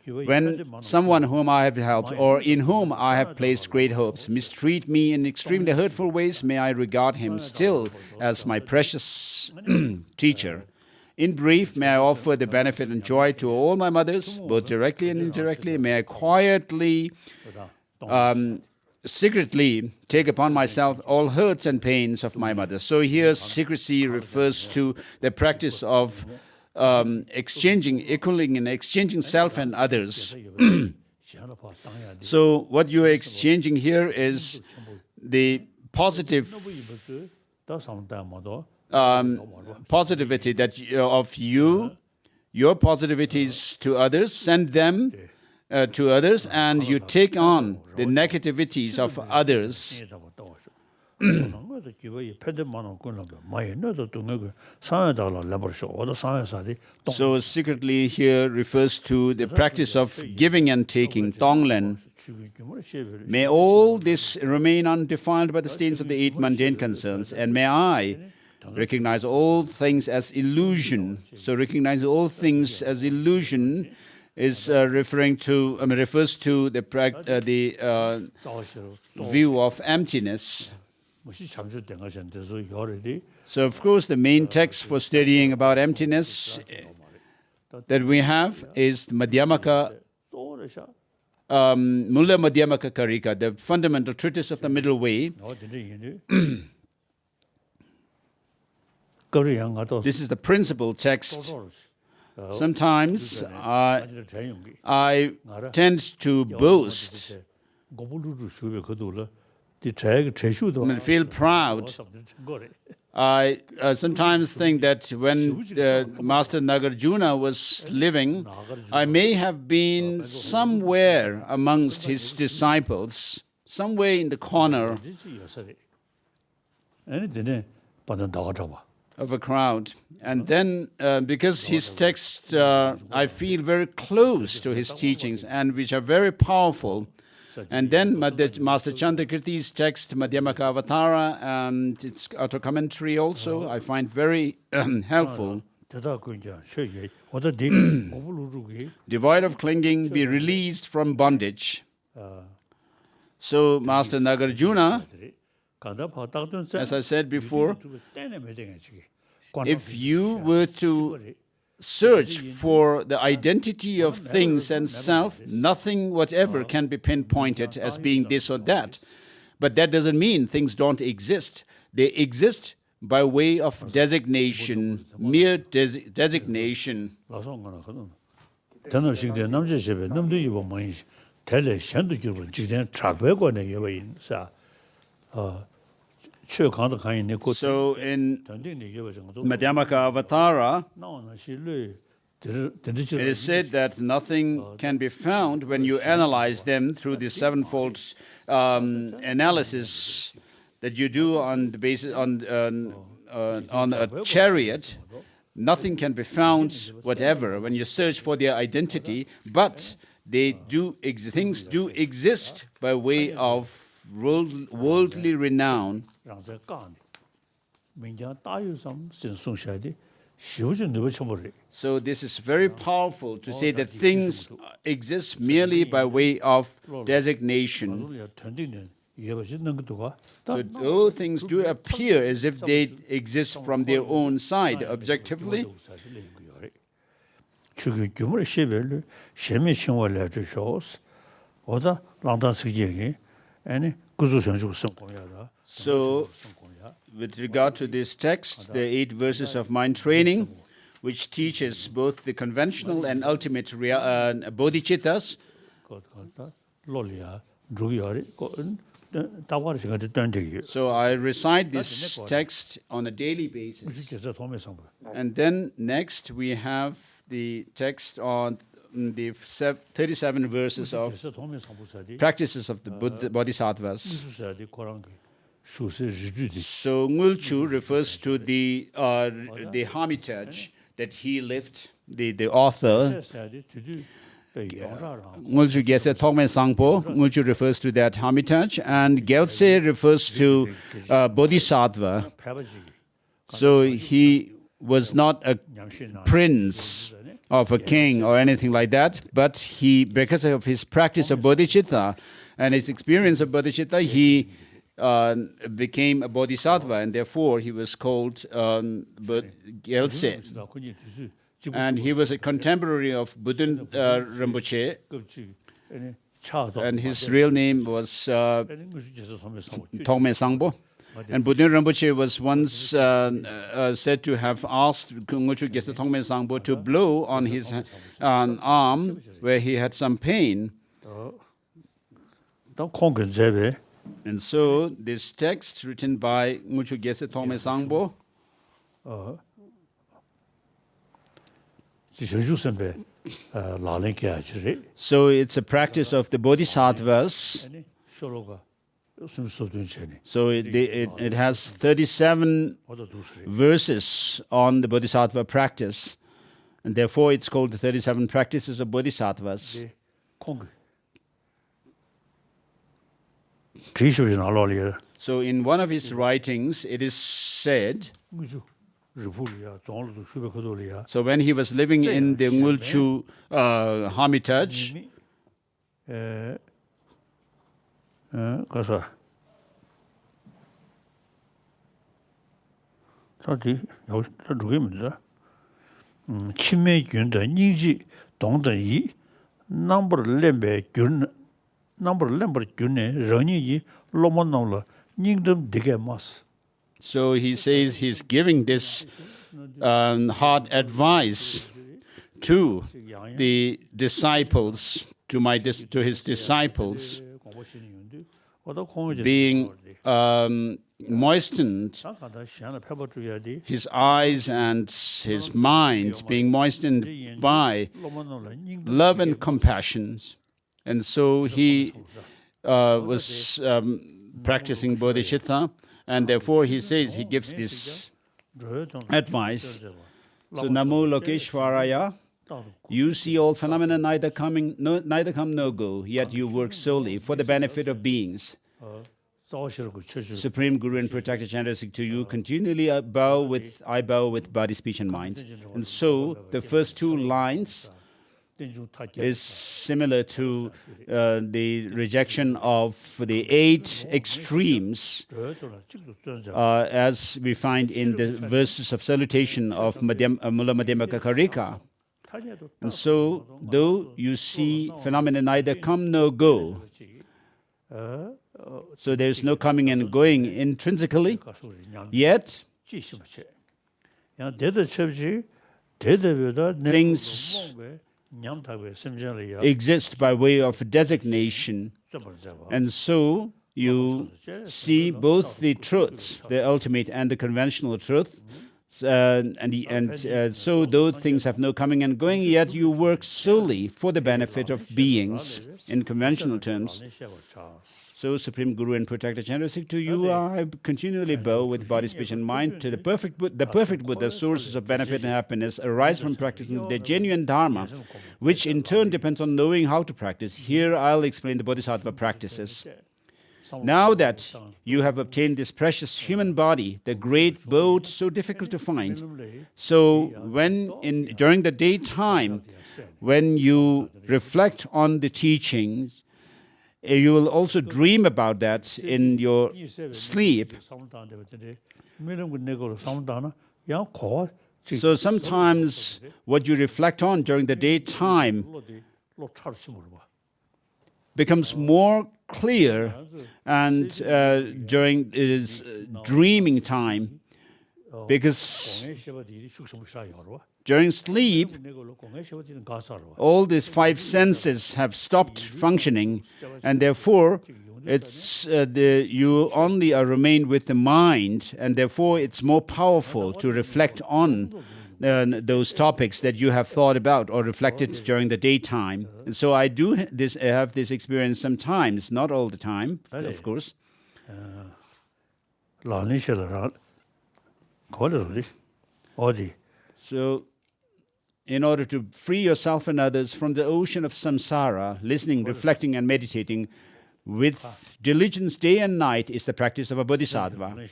When someone whom I have helped or in whom I have placed great hopes mistreat me in extremely hurtful ways, may I regard him still as my precious teacher. In brief, may I offer the benefit and joy to all my mothers, both directly and indirectly. May I quietly, secretly take upon myself all hurts and pains of my mother. So here, secrecy refers to the practice of equaling and exchanging self and others. So what you are exchanging here is the positivity that of you, your positivities to others, send them to others, and you take on the negativities of others. So secretly here refers to the practice of giving and taking, Tonglen. May all this remain undefiled by the stains of the 8 mundane concerns, and may I recognize all things as illusion. So recognize all things as illusion is refers to the view of emptiness. So, of course, the main text for studying about emptiness that we have is the Madhyamaka, Mulla Madhyamaka Karika, the fundamental treatise of the middle way. This is the principal text. Sometimes I tend to boast and feel proud. I sometimes think that when Master Nagarjuna was living, I may have been somewhere amongst his disciples, somewhere in the corner of a crowd. And then, because his texts, I feel very close to his teachings, and which are very powerful. And then Master Chandrakirti's text, Madhyamaka Avatara, and its auto-commentary also, I find very helpful. Devoid of clinging, be released from bondage. So Master Nagarjuna, as I said before, if you were to search for the identity of things and self, nothing whatever can be pinpointed as being this or that. But that doesn't mean things don't exist. They exist by way of designation, mere designation. So in Madhyamaka Avatara, it is said that nothing can be found when you analyze them through the sevenfold analysis that you do on the basis on a chariot. Nothing can be found, whatever, when you search for their identity, but things do exist by way of worldly renown. So this is very powerful to say that things exist merely by way of designation. So all things do appear as if they exist from their own side, objectively. So, with regard to this text, the 8 verses of mind training, which teaches both the conventional and ultimate bodhicittas. So I recite this text on a daily basis. And then next we have the text on the 37 verses of practices of the Bodhisattvas. So Ngulchu refers to the hermitage that he lived, the author. Ngulchu Geshe Thokme Sangpo, Ngulchu refers to that hermitage, and Gyalsey refers to Bodhisattva. So he was not a prince of a king or anything like that, but he, because of his practice of bodhicitta and his experience of bodhicitta, he became a bodhisattva, and therefore he was called Gyalsey. And he was a contemporary of Budun Rinpoche, and his real name was Thokme Sangpo. And Budun Rinpoche was once said to have asked Ngulchu Geshe Thokme Sangpo to blow on his arm where he had some pain. And so this text written by Ngulchu Geshe Thokme Sangpo So it's a practice of the Bodhisattvas. So it has 37 verses on the Bodhisattva practice, and therefore it's called the 37 practices of Bodhisattvas. So in one of his writings, it is said, so when he was living in the Ngulchu Hermitage, so he says he's giving this hard advice to the disciples, to his disciples, being moistened, his eyes and his mind being moistened by love and compassion. And so he was practicing bodhicitta, and therefore he says, he gives this advice. So Namo Lokeshwaraya, you see all phenomena neither come nor go, yet you work solely for the benefit of beings. Supreme Guru and Protector Chandrasekhar, to you continually I bow with body, speech and mind. And so the first two lines is similar to the rejection of the 8 extremes, as we find in the verses of salutation of Mula Madhyamaka Karika. And so, though you see phenomena neither come nor go, so there is no coming and going intrinsically, yet things exist by way of designation. And so you see both the truths, the ultimate and the conventional truth. So those things have no coming and going, yet you work solely for the benefit of beings in conventional terms. So, Supreme Guru and Protector Chandrasekhar, to you I continually bow with body, speech and mind. To the perfect Buddha, sources of benefit and happiness arise from practicing the genuine Dharma, which in turn depends on knowing how to practice. Here I'll explain the Bodhisattva practices. Now that you have obtained this precious human body, the great boat so difficult to find, so during the daytime, when you reflect on the teachings, you will also dream about that in your sleep. So sometimes what you reflect on during the daytime becomes more clear, and during dreaming time, because during sleep, all these 5 senses have stopped functioning, and therefore you only remain with the mind, and therefore it's more powerful to reflect on those topics that you have thought about or reflected during the daytime. And so I have this experience sometimes, not all the time, of course. So, in order to free yourself and others from the ocean of samsara, listening, reflecting and meditating with diligence day and night is the practice of a bodhisattva.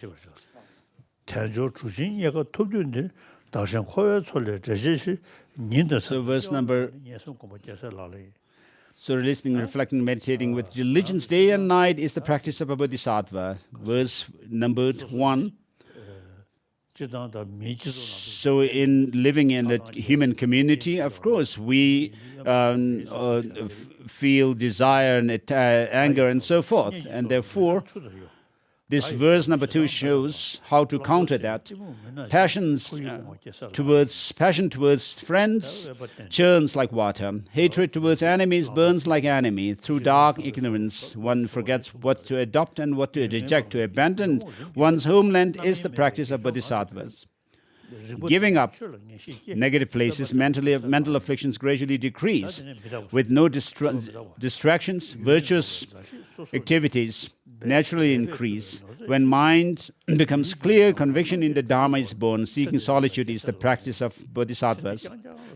So verse number, so listening, reflecting, meditating with diligence day and night is the practice of a bodhisattva. Verse numbered 1. So in living in a human community, of course, we feel desire and anger and so forth. And therefore, this verse number 2 shows how to counter that. Passion towards friends churns like water. Hatred towards enemies burns like enemy. Through dark ignorance, one forgets what to adopt and what to reject. To abandon one's homeland is the practice of bodhisattvas. giving up negative places, mental afflictions gradually decrease. With no distractions, virtuous activities naturally increase. When mind becomes clear, conviction in the Dharma is born. Seeking solitude is the practice of bodhisattvas.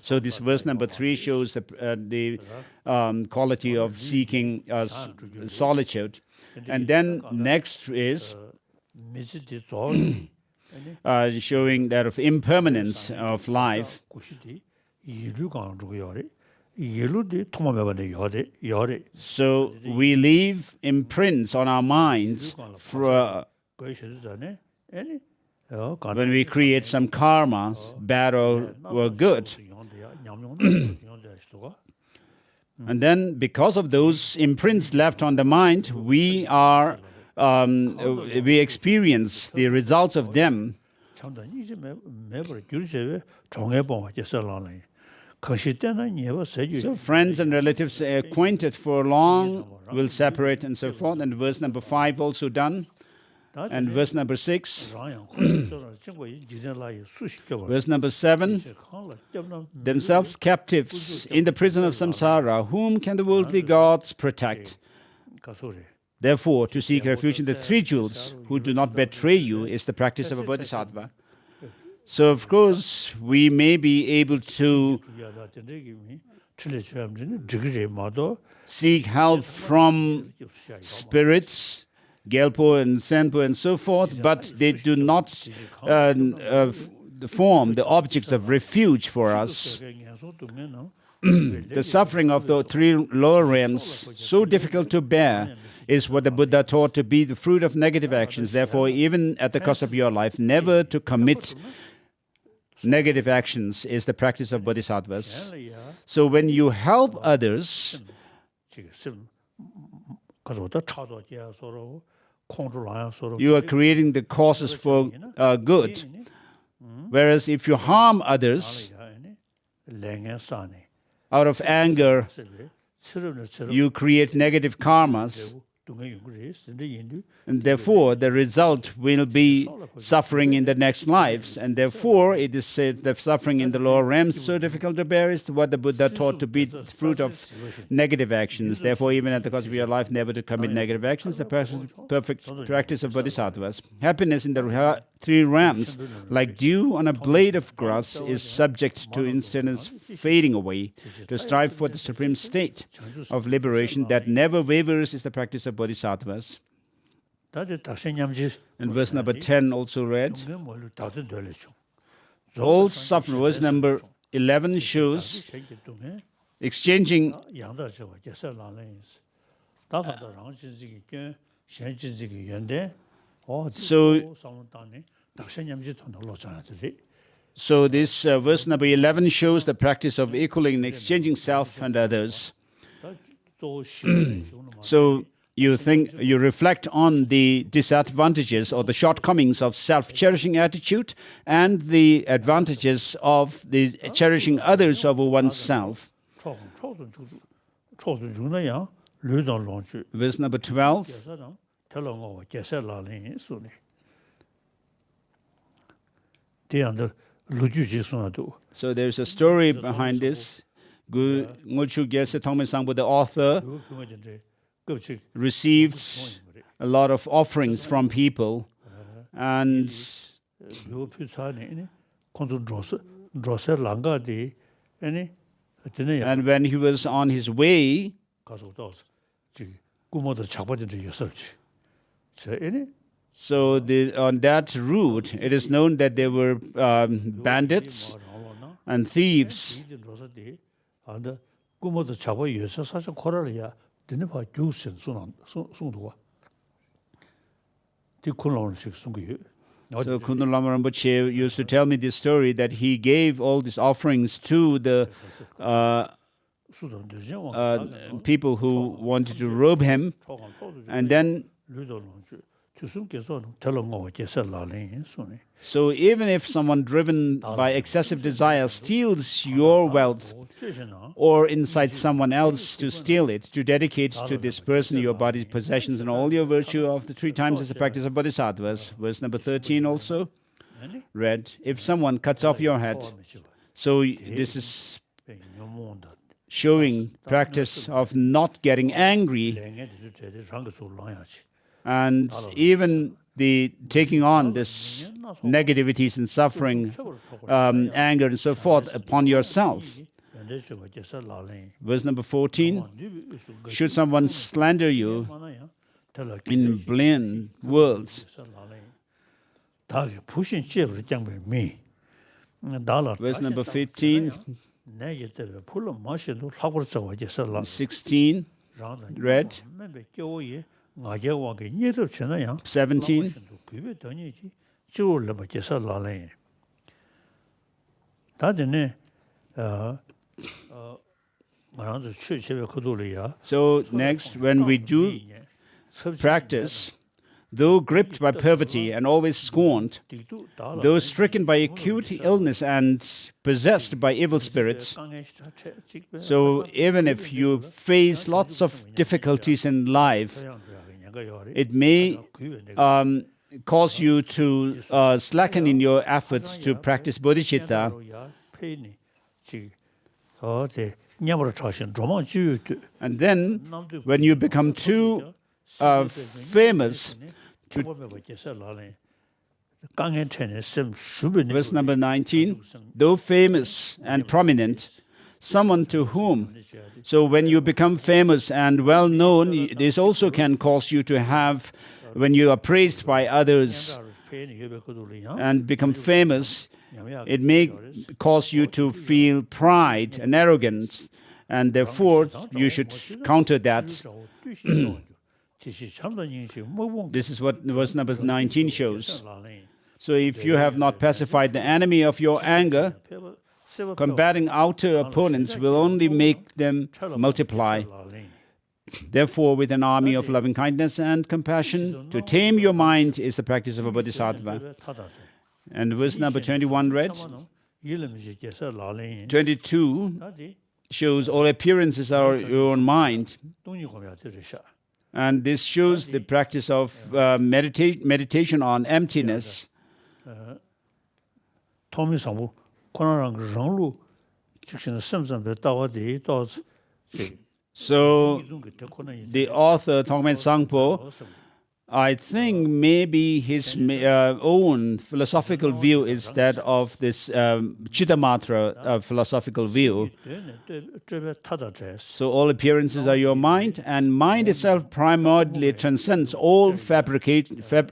So this verse number 3 shows the quality of seeking solitude. And then next is showing that of impermanence of life. So we leave imprints on our minds when we create some karmas, bad or good. And then because of those imprints left on the mind, we experience the results of them. So friends and relatives acquainted for long will separate and so forth. And verse number 5 also done. And verse number 6. Verse number 7. Themselves captives in the prison of samsara, whom can the worldly gods protect? Therefore, to seek refuge in the three jewels, who do not betray you, is the practice of a bodhisattva. So, of course, we may be able to seek help from spirits, Gyalpo and Sangpo and so forth, but they do not form the objects of refuge for us. The suffering of the three lower realms, so difficult to bear, is what the Buddha taught to be the fruit of negative actions. Therefore, even at the cost of your life, never to commit negative actions is the practice of bodhisattvas. So when you help others, you are creating the causes for good. Whereas if you harm others, out of anger, you create negative karmas. And therefore, the result will be suffering in the next lives. And therefore, it is said that suffering in the lower realms so difficult to bear is what the Buddha taught to be the fruit of negative actions. Therefore, even at the cost of your life, never to commit negative actions, the perfect practice of bodhisattvas. Happiness in the three realms, like dew on a blade of grass, is subject to instant fading away. To strive for the supreme state of liberation that never wavers is the practice of bodhisattvas. And verse number 10 also read. All suffering. Verse number 11 shows exchanging. So this verse number 11 shows the practice of equaling and exchanging self and others. So you reflect on the disadvantages or the shortcomings of self-cherishing attitude and the advantages of the cherishing others over oneself. Verse number 12. So there's a story behind this. Gyalsey Thokme Sangpo, the author, received a lot of offerings from people, and when he was on his way, so on that route, it is known that there were bandits and thieves. So Kundal Lama Rinpoche used to tell me this story that he gave all these offerings to the people who wanted to rob him, and then so even if someone driven by excessive desire steals your wealth or incites someone else to steal it, to dedicate to this person your body, possessions, and all your virtue of the 3 times is the practice of bodhisattvas. Verse number 13 also. read, if someone cuts off your head, so this is showing practice of not getting angry, and even the taking on this negativities and suffering, anger and so forth upon yourself. Verse number 14, should someone slander you in plain words. Verse number 15, 16, read, 17, so next, when we do practice, though gripped by poverty and always scorned, though stricken by acute illness and possessed by evil spirits, so even if you face lots of difficulties in life, it may cause you to slacken in your efforts to practice bodhicitta. And then, when you become too famous, verse number 19, though famous and prominent, someone to whom. So when you become famous and well known, this also can cause you to have, when you are praised by others and become famous, it may cause you to feel pride and arrogance, and therefore you should counter that. This is what verse number 19 shows. So if you have not pacified the enemy of your anger, combating outer opponents will only make them multiply. Therefore, with an army of loving kindness and compassion, to tame your mind is the practice of a bodhisattva. And verse number 21 read, 22 shows all appearances are your own mind. And this shows the practice of meditation on emptiness. So, the author, Thokme Sangpo, I think maybe his own philosophical view is that of this Chittamatra philosophical view. So all appearances are your mind, and mind itself primordially transcends all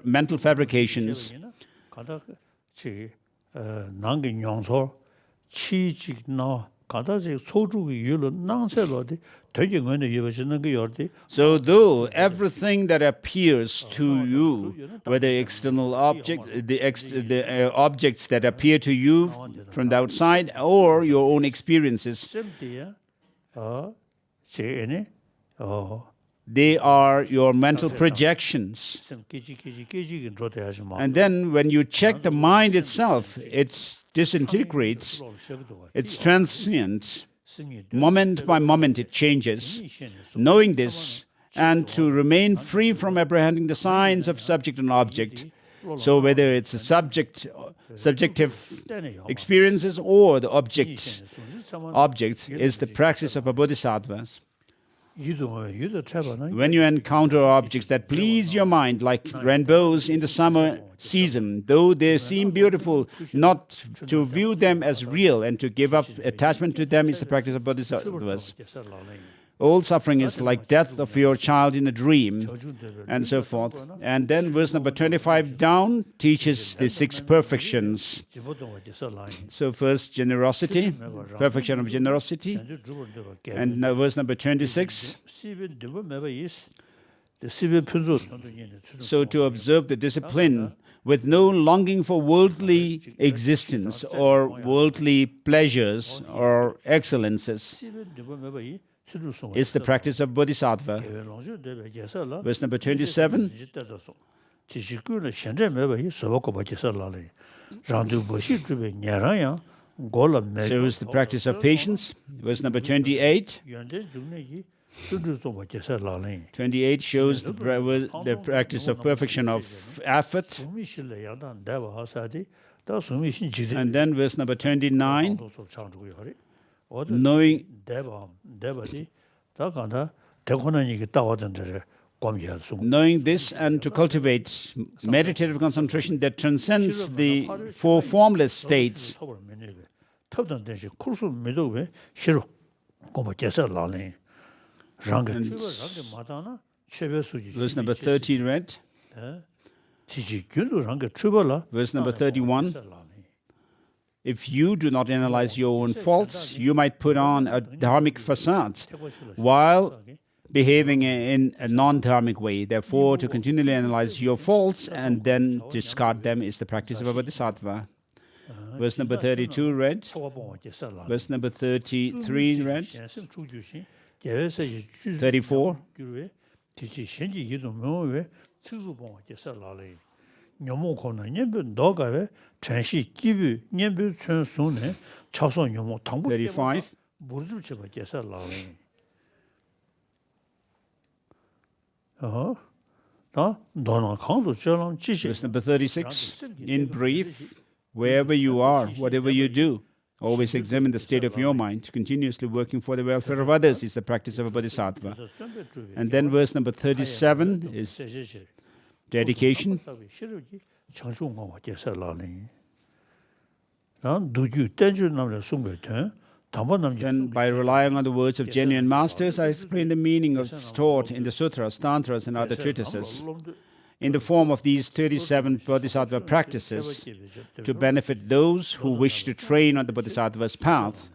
mental fabrications. So though everything that appears to you, whether external objects, the objects that appear to you from the outside, or your own experiences, they are your mental projections. And then when you check the mind itself, it disintegrates, it's transient. Moment by moment it changes. Knowing this, and to remain free from apprehending the signs of subject and object, so whether it's a subjective experiences or the objects, is the practice of a bodhisattva. When you encounter objects that please your mind, like rainbows in the summer season, though they seem beautiful, not to view them as real and to give up attachment to them is the practice of bodhisattvas. All suffering is like death of your child in a dream, and so forth. And then verse number 25 down teaches the 6 perfections. So first, generosity, perfection of generosity. And now verse number 26. So to observe the discipline with no longing for worldly existence or worldly pleasures or excellences is the practice of bodhisattva. Verse number 27. Shows the practice of patience. Verse number 28. 28 shows the practice of perfection of effort. And then verse number 29, knowing this and to cultivate meditative concentration that transcends the four formless states. And verse number 30 read. Verse number 31. If you do not analyze your own faults, you might put on a dharmic facade while behaving in a non-dharmic way. Therefore, to continually analyze your faults and then discard them is the practice of a bodhisattva. Verse number 32 read. Verse number 33 read. 34. Verse number 36. In brief, wherever you are, whatever you do, always examine the state of your mind. Continuously working for the welfare of others is the practice of a bodhisattva. And then verse number 37 is dedication. Then, by relying on the words of genuine masters, I explain the meaning of stored in the sutras, tantras, and other treatises in the form of these 37 bodhisattva practices to benefit those who wish to train on the bodhisattva's path.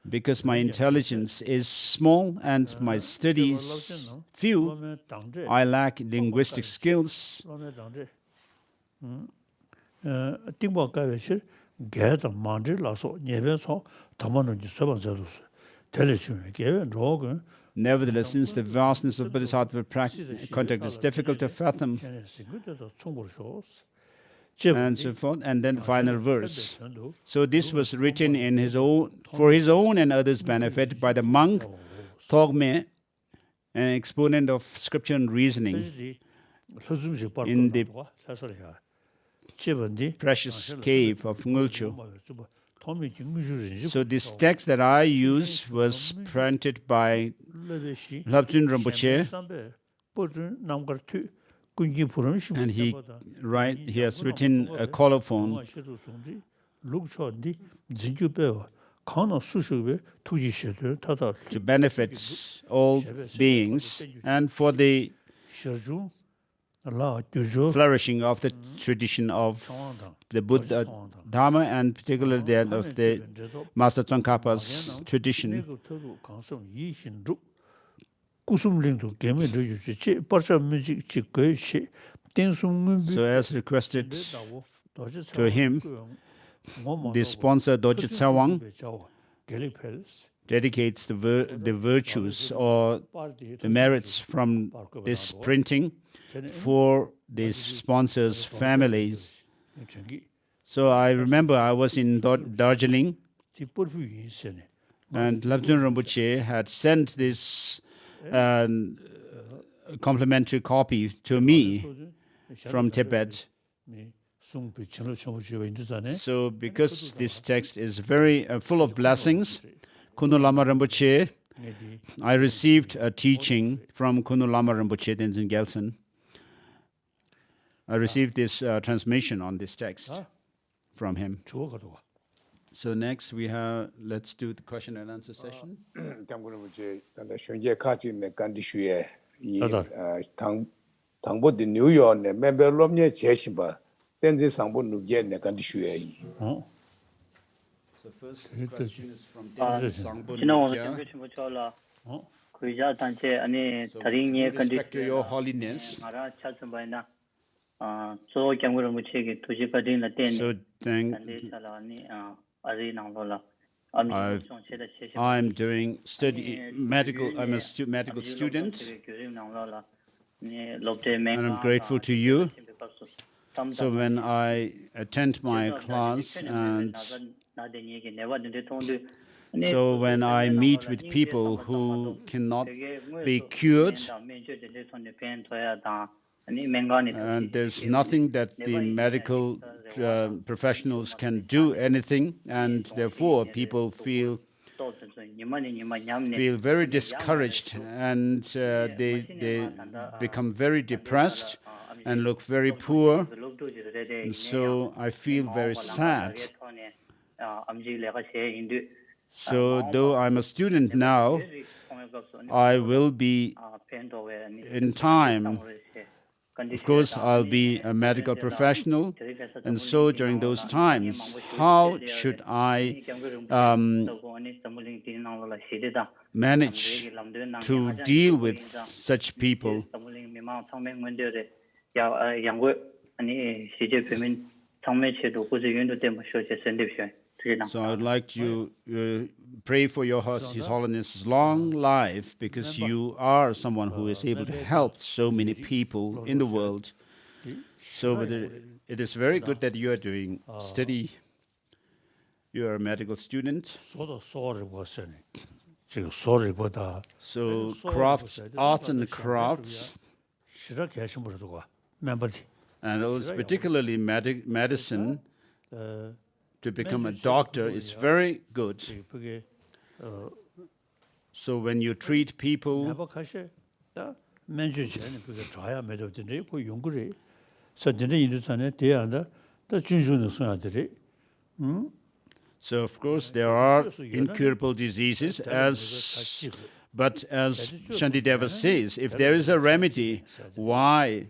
Because my intelligence is small and my studies few, I lack linguistic skills. Nevertheless, since the vastness of bodhisattva contact is difficult to fathom, and so forth, and then the final verse. So this was written in for his own and others' benefit by the monk Thokme, an exponent of scripture and reasoning in the precious cave of Ngulchu. So this text that I use was printed by Labdun Rinpoche, and he has written a colophon to benefit all beings and for the flourishing of the tradition of the Buddha Dharma, and particularly that of the Master Tsongkhapa's tradition. So as requested to him, the sponsor Dorje Tsawang dedicates the virtues or the merits from this printing for these sponsors' families. So I remember I was in Darjeeling, and Labdun Rinpoche had sent this complimentary copy to me from Tibet. So because this text is very full of blessings, Kunu Lama Rinpoche, I received a teaching from Kunu Lama Rinpoche Tenzin Gyaltsen. I received this transmission on this text from him. So next let's do the question and answer session. So first question is from Sangpo. So with respect to your holiness, so I'm doing medical. I'm a medical student, and I'm grateful to you. So when I attend my class, and so when I meet with people who cannot be cured, and there's nothing that the medical professionals can do anything, and therefore people feel very discouraged, and they become very depressed and look very poor. And so I feel very sad. So though I'm a student now, I will be in time. Of course, I'll be a medical professional, and so during those times, how should I manage to deal with such people? So I would like to pray for His Holiness's long life, because you are someone who is able to help so many people in the world. So it is very good that you are doing study. You are a medical student. So crafts, arts and crafts, and also particularly medicine, to become a doctor is very good. So when you treat people, so of course there are incurable diseases, but as Shantideva says, if there is a remedy, why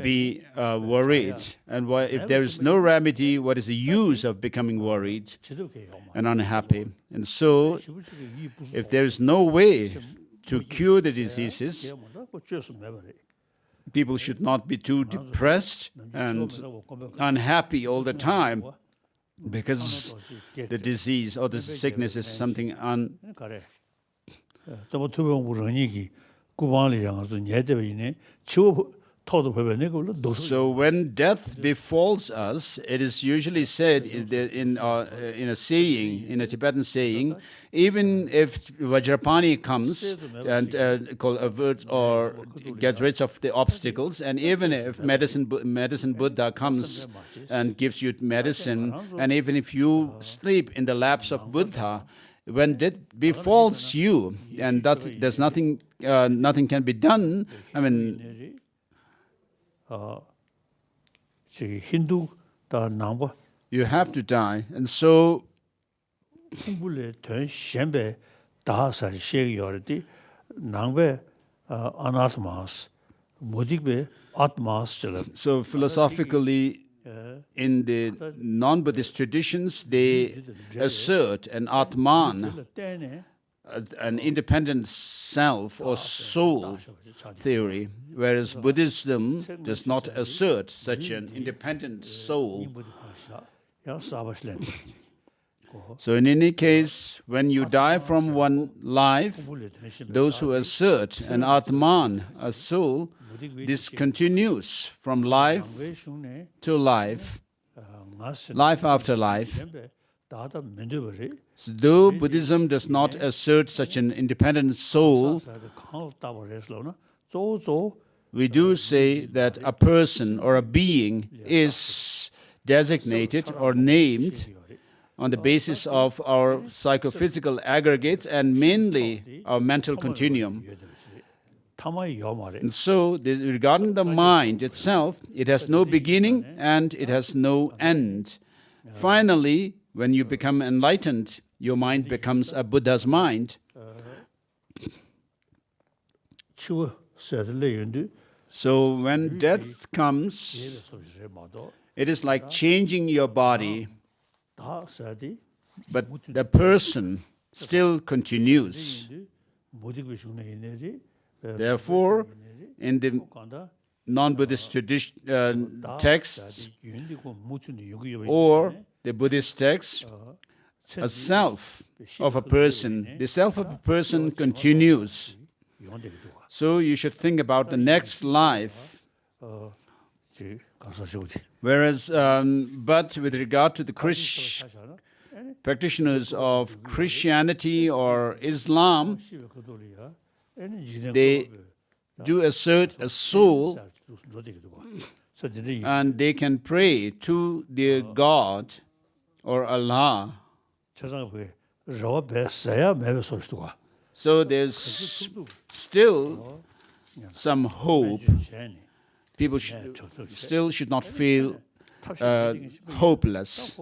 be worried? And why, if there is no remedy, what is the use of becoming worried and unhappy? And so, if there is no way to cure the diseases, people should not be too depressed and unhappy all the time, because the disease or the sickness is something So when death befalls us, it is usually said in a saying, in a Tibetan saying, even if Vajrapani comes and averts or gets rid of the obstacles, and even if medicine Buddha comes and gives you medicine, and even if you sleep in the laps of Buddha, when death befalls you, and there's nothing can be done, I mean, you have to die. And so philosophically, in the non-Buddhist traditions, they assert an Atman, an independent self or soul theory, whereas Buddhism does not assert such an independent soul. So in any case, when you die from one life, those who assert an Atman, a soul, this continues from life to life, life after life. So though Buddhism does not assert such an independent soul, we do say that a person or a being is designated or named on the basis of our psychophysical aggregates and mainly our mental continuum. And so, regarding the mind itself, it has no beginning and it has no end. Finally, when you become enlightened, your mind becomes a Buddha's mind. So when death comes, it is like changing your body, but the person still continues. Therefore, in the non-Buddhist texts or the Buddhist texts, a self of a person, the self of a person continues. So you should think about the next life. Whereas, but with regard to the practitioners of Christianity or Islam, they do assert a soul and they can pray to their God or Allah. So there's still some hope. People still should not feel hopeless.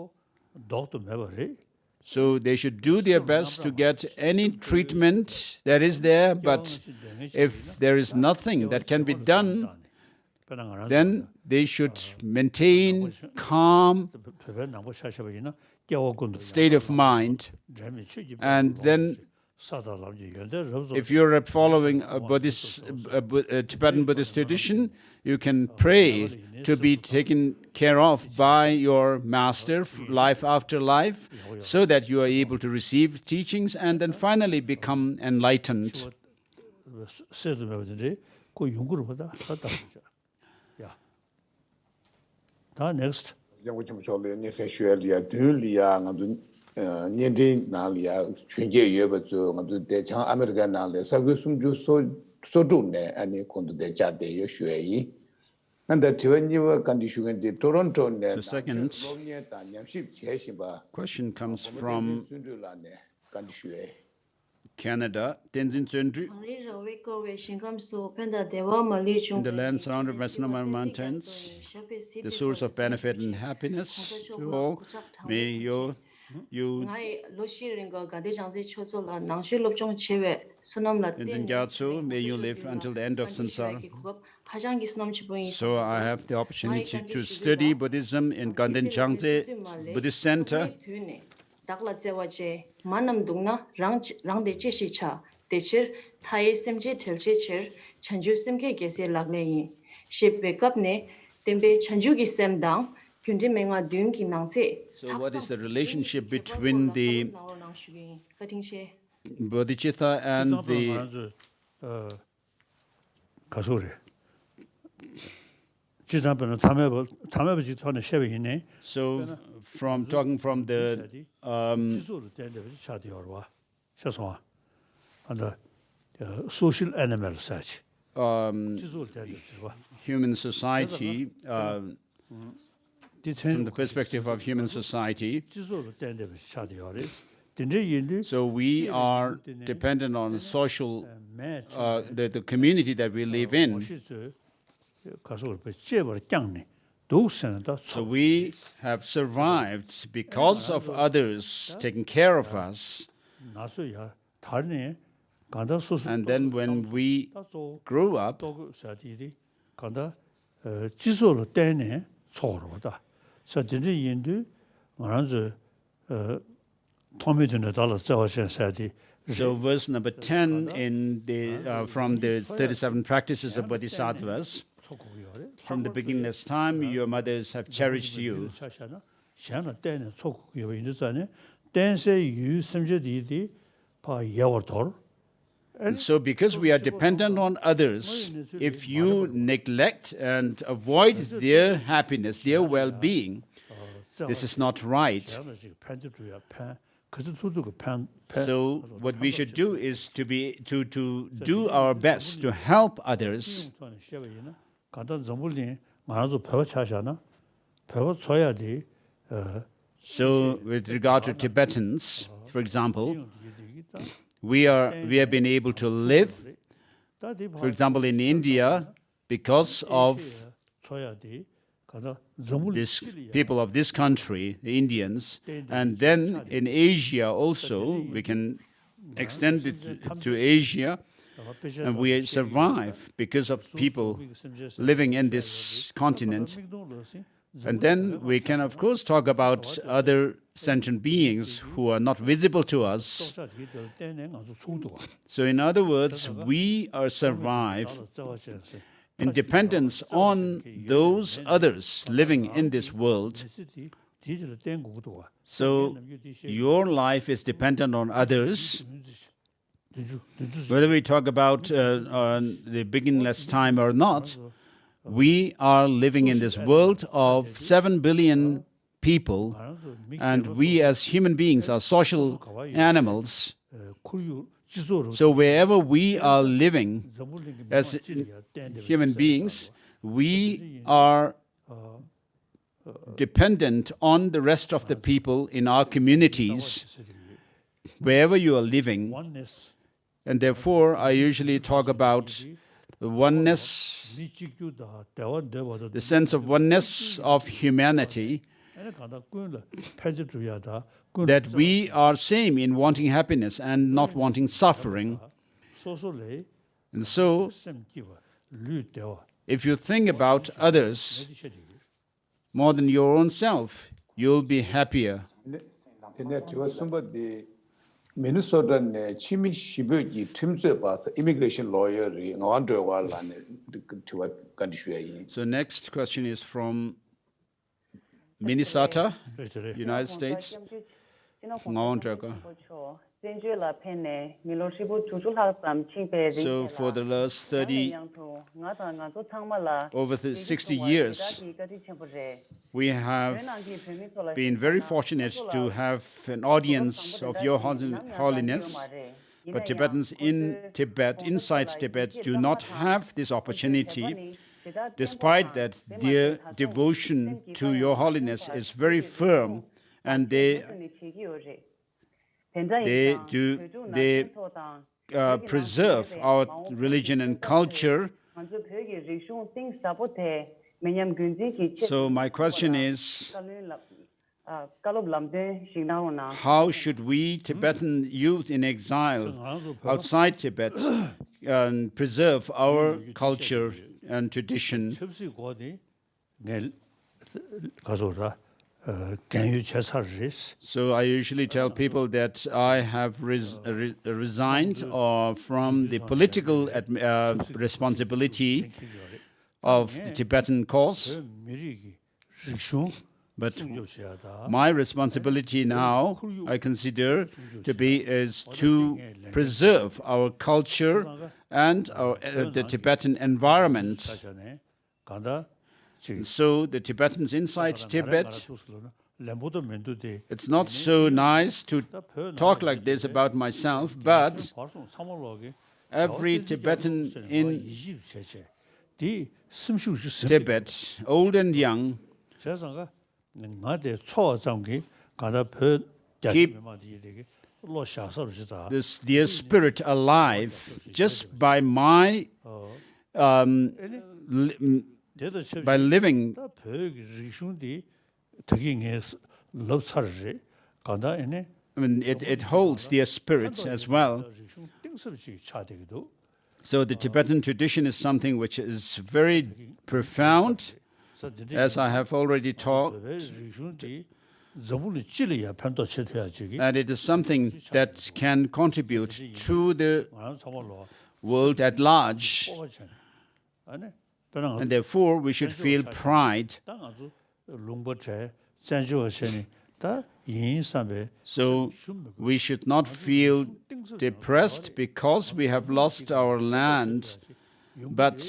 So they should do their best to get any treatment that is there, but if there is nothing that can be done, then they should maintain calm state of mind. And then if you're following a Tibetan Buddhist tradition, you can pray to be taken care of by your master life after life, so that you are able to receive teachings and then finally become enlightened. Next. And the second question comes from Canada. In the land surrounded by snow mountains, the source of benefit and happiness to all, may you in Gyalsey, may you live until the end of samsara. So I have the opportunity to study Buddhism in Gyalsey Buddhist Center. So what is the relationship between the Bodhisattva and the so from talking from the social animal such human society, from the perspective of human society, so we are dependent on the social, the community that we live in. So we have survived because of others taking care of us. And then when we grew up, so verse number 10 in the from the 37 practices of Bodhisattvas, from the beginningless time, your mothers have cherished you. And so because we are dependent on others, if you neglect and avoid their happiness, their well-being, this is not right. So what we should do is to do our best to help others. So with regard to Tibetans, for example, we have been able to live, for example, in India, because of this people of this country, the Indians, and then in Asia also, we can extend it to Asia, and we survive because of people living in this continent. And then we can, of course, talk about other sentient beings who are not visible to us. So in other words, we are survive in dependence on those others living in this world. So your life is dependent on others. Whether we talk about the beginningless time or not, we are living in this world of 7 billion people, and we as human beings are social animals. So wherever we are living as human beings, we are dependent on the rest of the people in our communities, wherever you are living. oneness And therefore, I usually talk about the oneness, 미지교다 대원 대화도 the sense of oneness of humanity, ene 간다 꾼을 패드주야다 that we are same in wanting happiness and not wanting suffering. 소소레 And so, 샘기와 류대와 if you think about others more than your own self, you'll be happier. 근데 제가 선거디 미네소타네 치미 시베기 팀즈에 봐서 immigration lawyer이 나한테 와라네 그와 간디슈에. So next question is from Minnesota, United States. So for the last over 60 years, we have been very fortunate to have an audience of Your Holiness, but Tibetans in Tibet, inside Tibet, do not have this opportunity. Despite that, their devotion to Your Holiness is very firm, and they preserve our religion and culture. So my question is, how should we, Tibetan youth in exile outside Tibet, preserve our culture and tradition? So I usually tell people that I have resigned from the political responsibility of the Tibetan cause. But my responsibility now, I consider to be, is to preserve our culture and the Tibetan environment. So the Tibetans inside Tibet, it's not so nice to talk like this about myself, but every Tibetan in Tibet, old and young, keep their spirit alive just by my by living. I mean, it holds their spirits as well. So the Tibetan tradition is something which is very profound, as I have already talked, and it is something that can contribute to the world at large. And therefore, we should feel pride. So we should not feel depressed because we have lost our land, but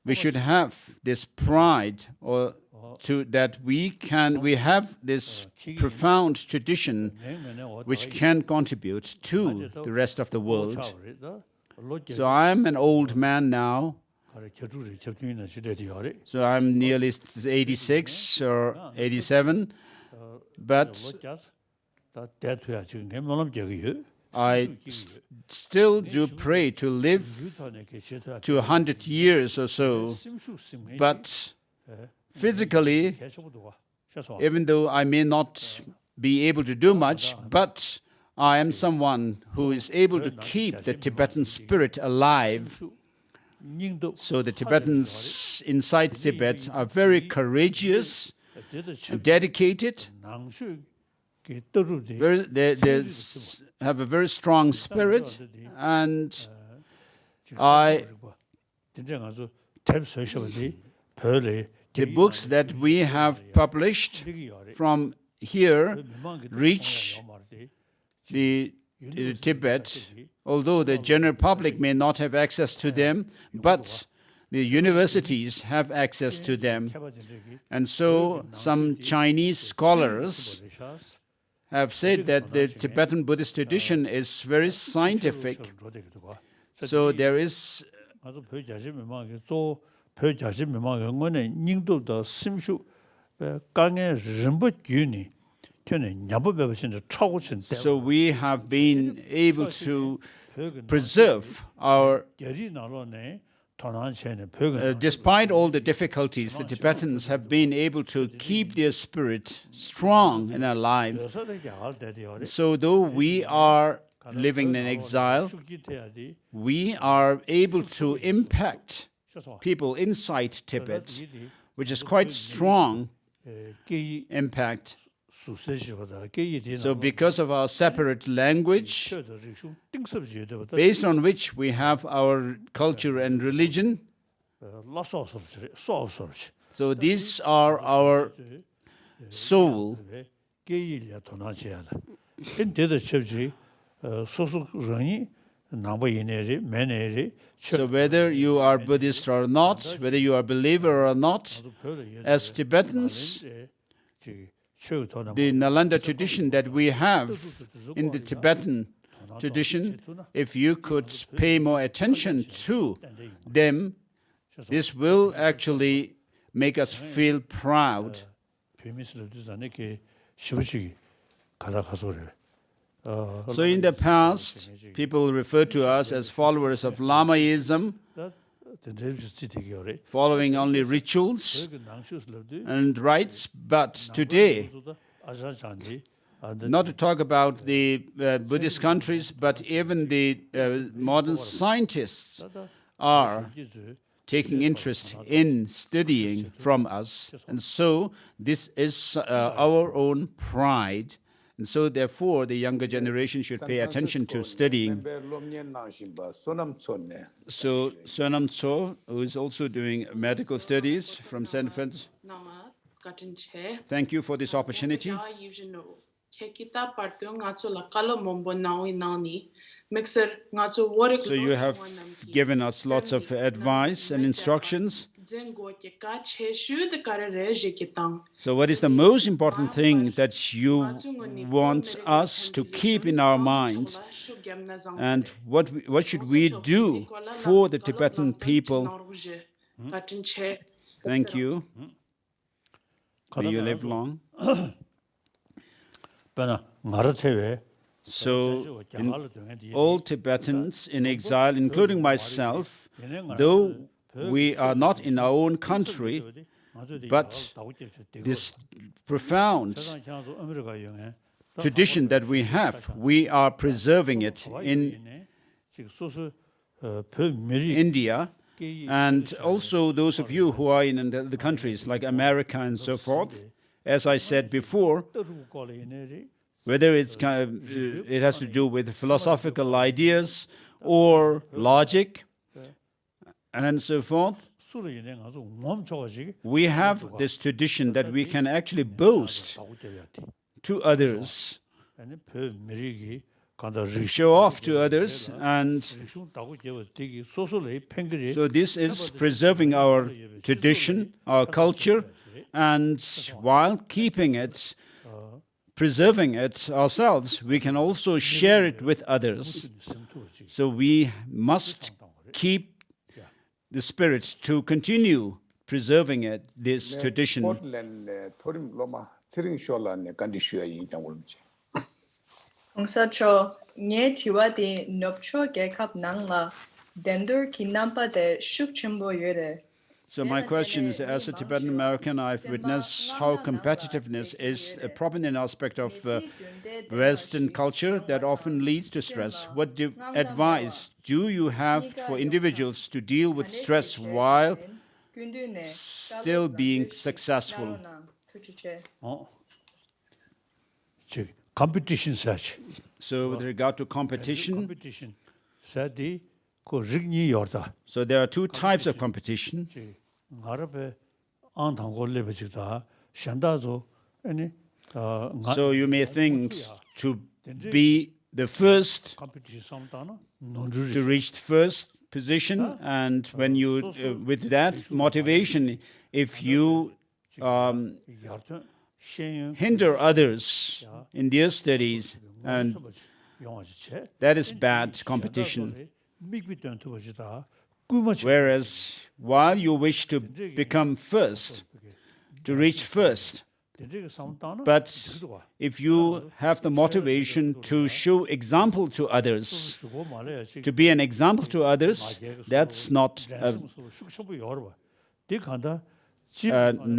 we should have this pride, or that we have this profound tradition which can contribute to the rest of the world. So I'm an old man now. So I'm nearly 86 or 87, but I still do pray to live to 100 years or so. But physically, even though I may not be able to do much, but I am someone who is able to keep the Tibetan spirit alive. So the Tibetans inside Tibet are very courageous and dedicated. They have a very strong spirit, and the books that we have published from here reach the Tibet, although the general public may not have access to them, but the universities have access to them. And so some Chinese scholars have said that the Tibetan Buddhist tradition is very scientific. So there is 강에 림부 균이 저는 냐부 배우신데 차고친 So we have been able to preserve our, 열이 나로네 도난체네 despite all the difficulties, the Tibetans have been able to keep their spirit strong and alive. So though we are living in exile, we are able to impact people inside Tibet, which is quite strong impact. So because of our separate language, based on which we have our culture and religion, so these are our soul. So whether you are Buddhist or not, whether you are a believer or not, as Tibetans, the Nalanda tradition that we have in the Tibetan tradition, if you could pay more attention to them, this will actually make us feel proud. So in the past, people referred to us as followers of Lamaism, following only rituals and rites. But today, not to talk about the Buddhist countries, but even the modern scientists are taking interest in studying from us. And so this is our own pride. And so therefore, the younger generation should pay attention to studying. So Sonam Tso, who is also doing medical studies from St. Francis, thank you for this opportunity. So you have given us lots of advice and instructions. So what is the most important thing that you want us to keep in our mind? And what should we do for the Tibetan people? Thank you. May you live long. So all Tibetans in exile, including myself, though we are not in our own country, but this profound tradition that we have, we are preserving it in India, and also those of you who are in the countries like America and so forth. As I said before, whether it has to do with philosophical ideas or logic and so forth, we have this tradition that we can actually boast to others, show off to others, and so this is preserving our tradition, our culture, and while keeping it, preserving it ourselves, we can also share it with others. So we must keep the spirit to continue preserving it, this tradition. So my question is, as a Tibetan American, I've witnessed how competitiveness is a prominent aspect of Western culture that often leads to stress. What advice do you have for individuals to deal with stress while still being successful? Competition such. So with regard to competition, so there are two types of competition. So you may think to be the first, to reach the first position, and when you, with that motivation, if you hinder others in their studies, and that is bad competition. Whereas while you wish to become first, to reach first. But if you have the motivation to show example to others, to be an example to others, that's not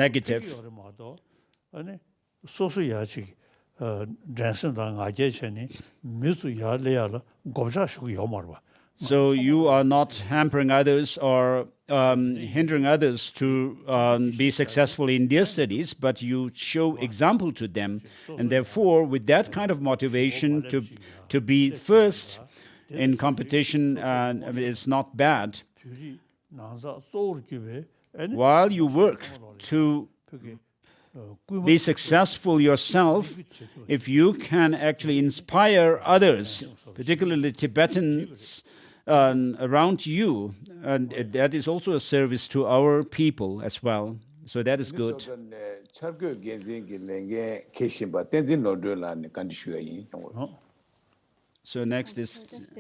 negative. So you are not hampering others or hindering others to be successful in their studies, but you show example to them. And therefore, with that kind of motivation to be first in competition, it's not bad. While you work to be successful yourself, if you can actually inspire others, particularly Tibetans around you, and that is also a service to our people as well. So that is good. So next is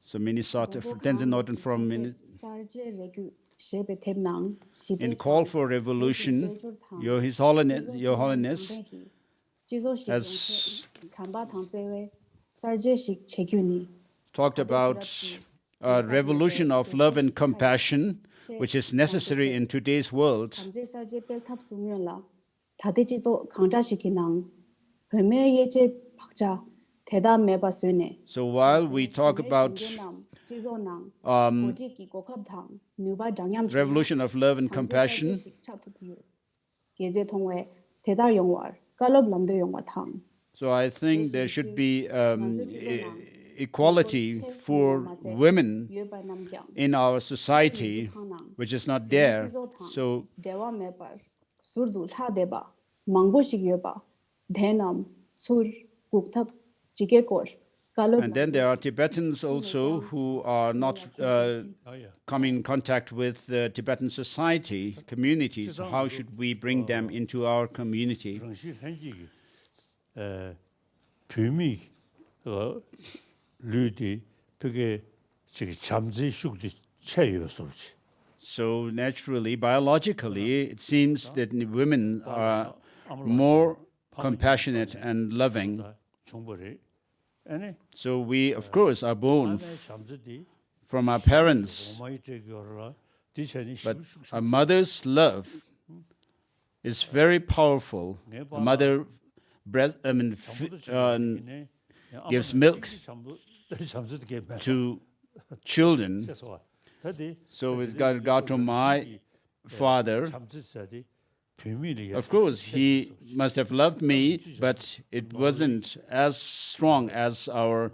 so Minnesota, Tenzin Norton from in call for revolution, His Holiness has talked about a revolution of love and compassion, which is necessary in today's world. So while we talk about revolution of love and compassion, so I think there should be equality for women in our society, which is not there. So and then there are Tibetans also who are not coming in contact with the Tibetan society, community. So how should we bring them into our community? So naturally, biologically, it seems that women are more compassionate and loving. So we, of course, are born from our parents, but a mother's love is very powerful. A mother gives milk to children. So with regard to my father, of course, he must have loved me, but it wasn't as strong as our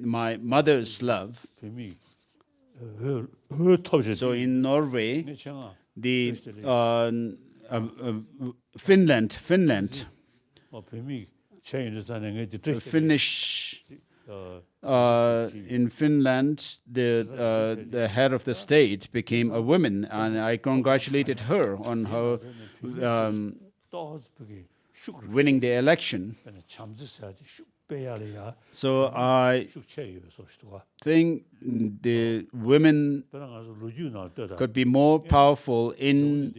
my mother's love. So in Norway, the Finland, Finnish. In Finland, the head of the state became a woman, and I congratulated her on her winning the election. So I think the women could be more powerful in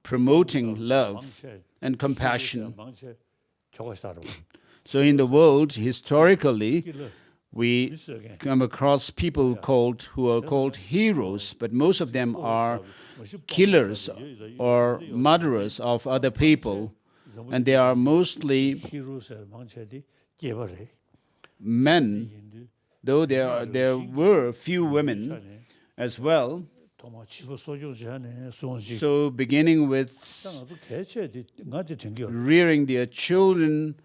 promoting love and compassion. So in the world, historically, we come across people who are called heroes, but most of them are killers or murderers of other people, and they are mostly men, though there were few women as well. So beginning with rearing their children,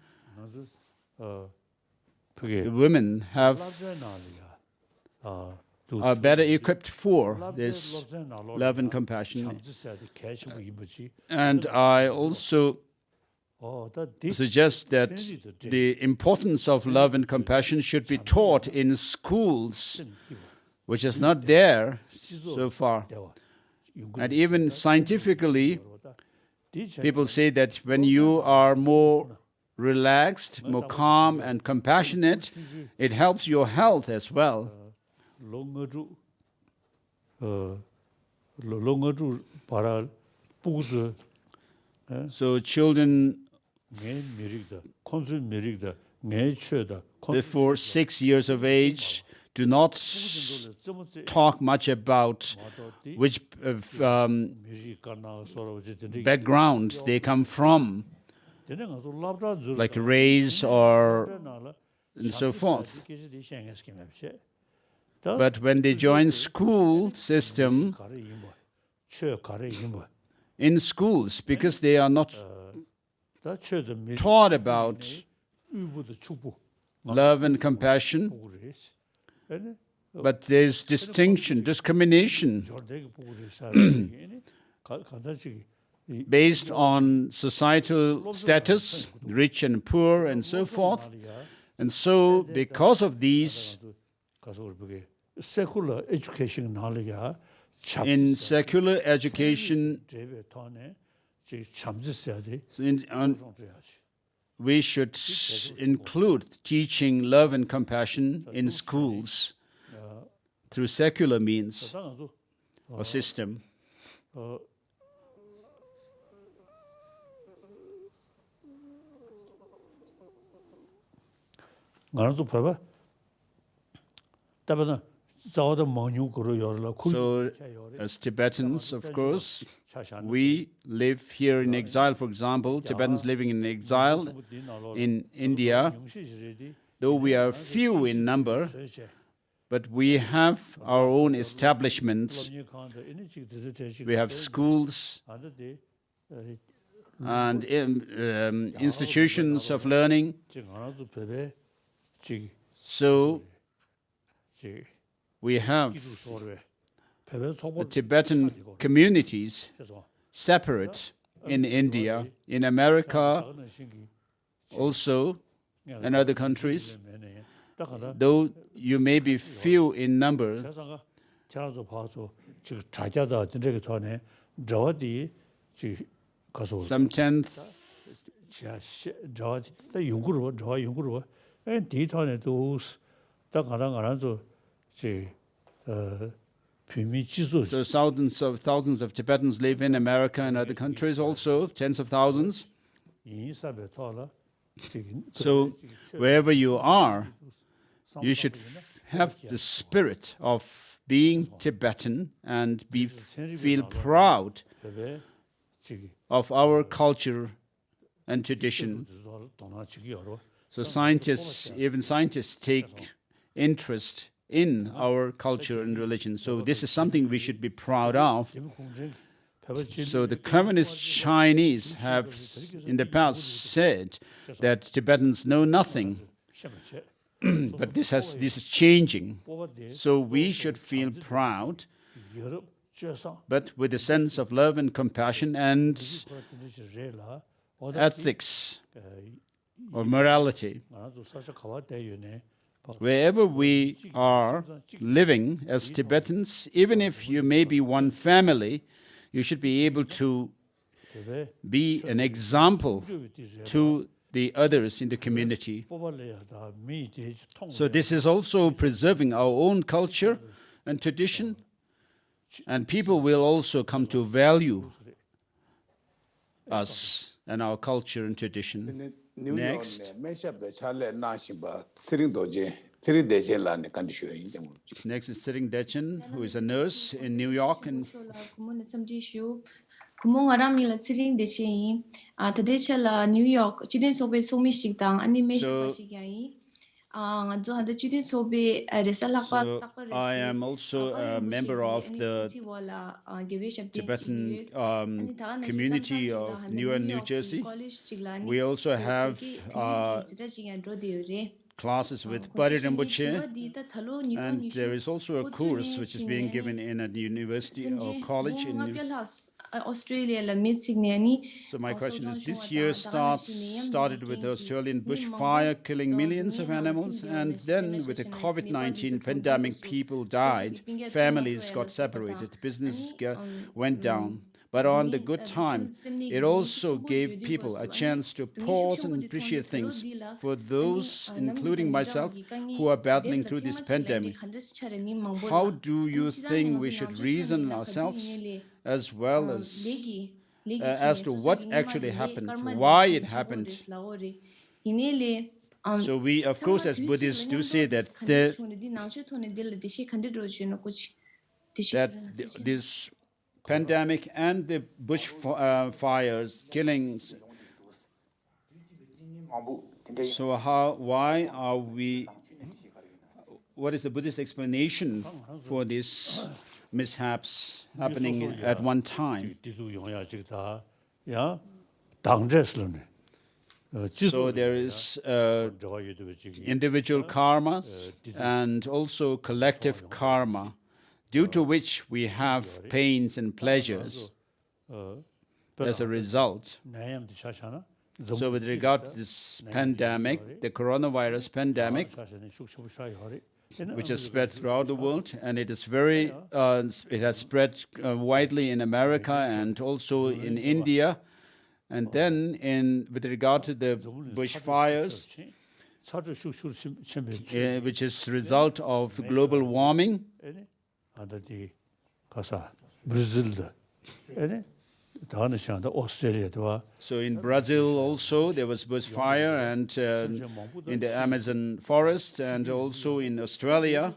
the women are better equipped for this love and compassion. And I also suggest that the importance of love and compassion should be taught in schools, which is not there so far. And even scientifically, people say that when you are more relaxed, more calm and compassionate, it helps your health as well. 롱어주 롱어주 para 부즈 So children 내 미릭다 콘술 미릭다 내 최다 before 6 years of age do not talk much about which 미릭가나 서로 지들이 backgrounds they come from, 되는가서 랍자 like race or and so forth. But when they join school system, in schools, because they are not taught about love and compassion, but there's distinction, discrimination based on societal status, rich and poor, and so forth. And so, because of these, secular education 나리가 in secular education, we should include teaching love and compassion in schools through secular means or system. 나도 봐봐. 답은 So, as Tibetans, of course, we live here in exile. For example, Tibetans living in exile in India, though we are few in number, but we have our own establishments. We have schools and institutions of learning. So, we have the Tibetan communities separate in India, in America, also, and other countries. Though you may be few in number, some tenth so thousands of Tibetans live in America and other countries also, tens of thousands. So wherever you are, you should have the spirit of being Tibetan and feel proud of our culture and tradition. So even scientists take interest in our culture and religion. So this is something we should be proud of. So the communist Chinese have in the past said that Tibetans know nothing. But this is changing. So we should feel proud, but with a sense of love and compassion and ethics or morality. Wherever we are living as Tibetans, even if you may be one family, you should be able to be an example to the others in the community. So this is also preserving our own culture and tradition, and people will also come to value us and our culture and tradition. Next. Next is Siring Dechen, who is a nurse in New York. And New York, so I am also a member of the Tibetan community of New Jersey. We also have classes with Pari Rinpoche, and there is also a course which is being given in a university or college in Australia. So my question is, this year started with the Australian bushfire killing millions of animals, and then with the COVID-19 pandemic, people died, families got separated, business went down. But on the good time, it also gave people a chance to pause and appreciate things. For those, including myself, who are battling through this pandemic, how do you think we should reason ourselves as well as to what actually happened, why it happened? So we, of course, as Buddhists, do say that this pandemic and the bush fires, killings. So why are we? What is the Buddhist explanation for these mishaps happening at one time? So there is individual karma and also collective karma, due to which we have pains and pleasures as a result. So with regard to this pandemic, the coronavirus pandemic, which has spread throughout the world, and it is it has spread widely in America and also in India. And then with regard to the bushfires, which is the result of global warming, so in Brazil also there was bushfire, and in the Amazon forest, and also in Australia.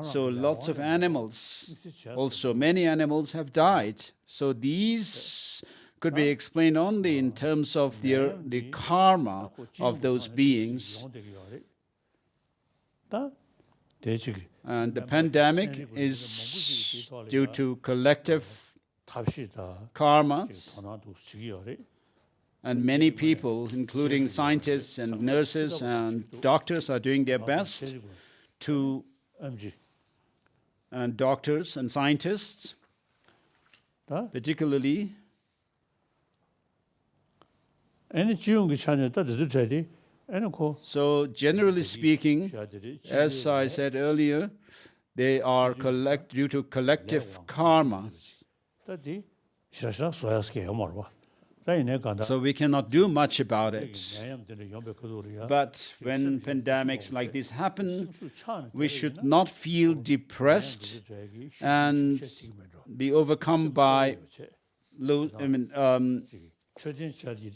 So lots of animals, also many animals have died. So these could be explained only in terms of the karma of those beings. And the pandemic is due to collective karma, and many people, including scientists and nurses and doctors, are doing their best and doctors and scientists, particularly. So generally speaking, as I said earlier, they are due to collective karma. So we cannot do much about it. But when pandemics like this happen, we should not feel depressed and be overcome by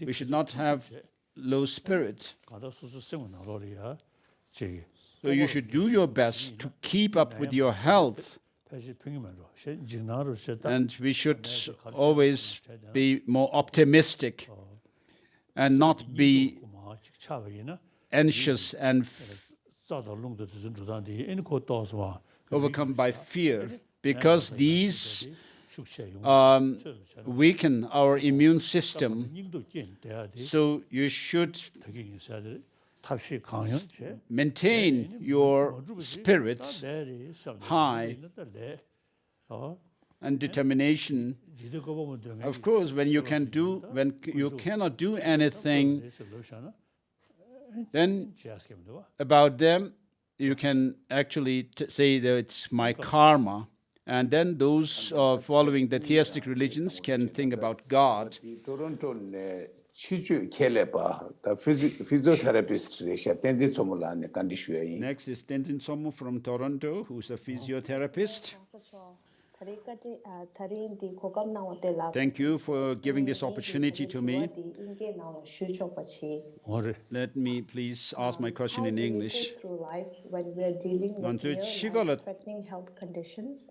we should not have low spirit. So you should do your best to keep up with your health. And we should always be more optimistic and not be anxious and overcome by fear, because these weaken our immune system. So you should maintain your spirit high and determination. Of course, when you cannot do anything, then about them, you can actually say that it's my karma. And then those following the theistic religions can think about God. Next is Tenzin Somo from Toronto, who's a physiotherapist. Thank you for giving this opportunity to me. Let me please ask my question in English. When we are dealing with threatening health conditions.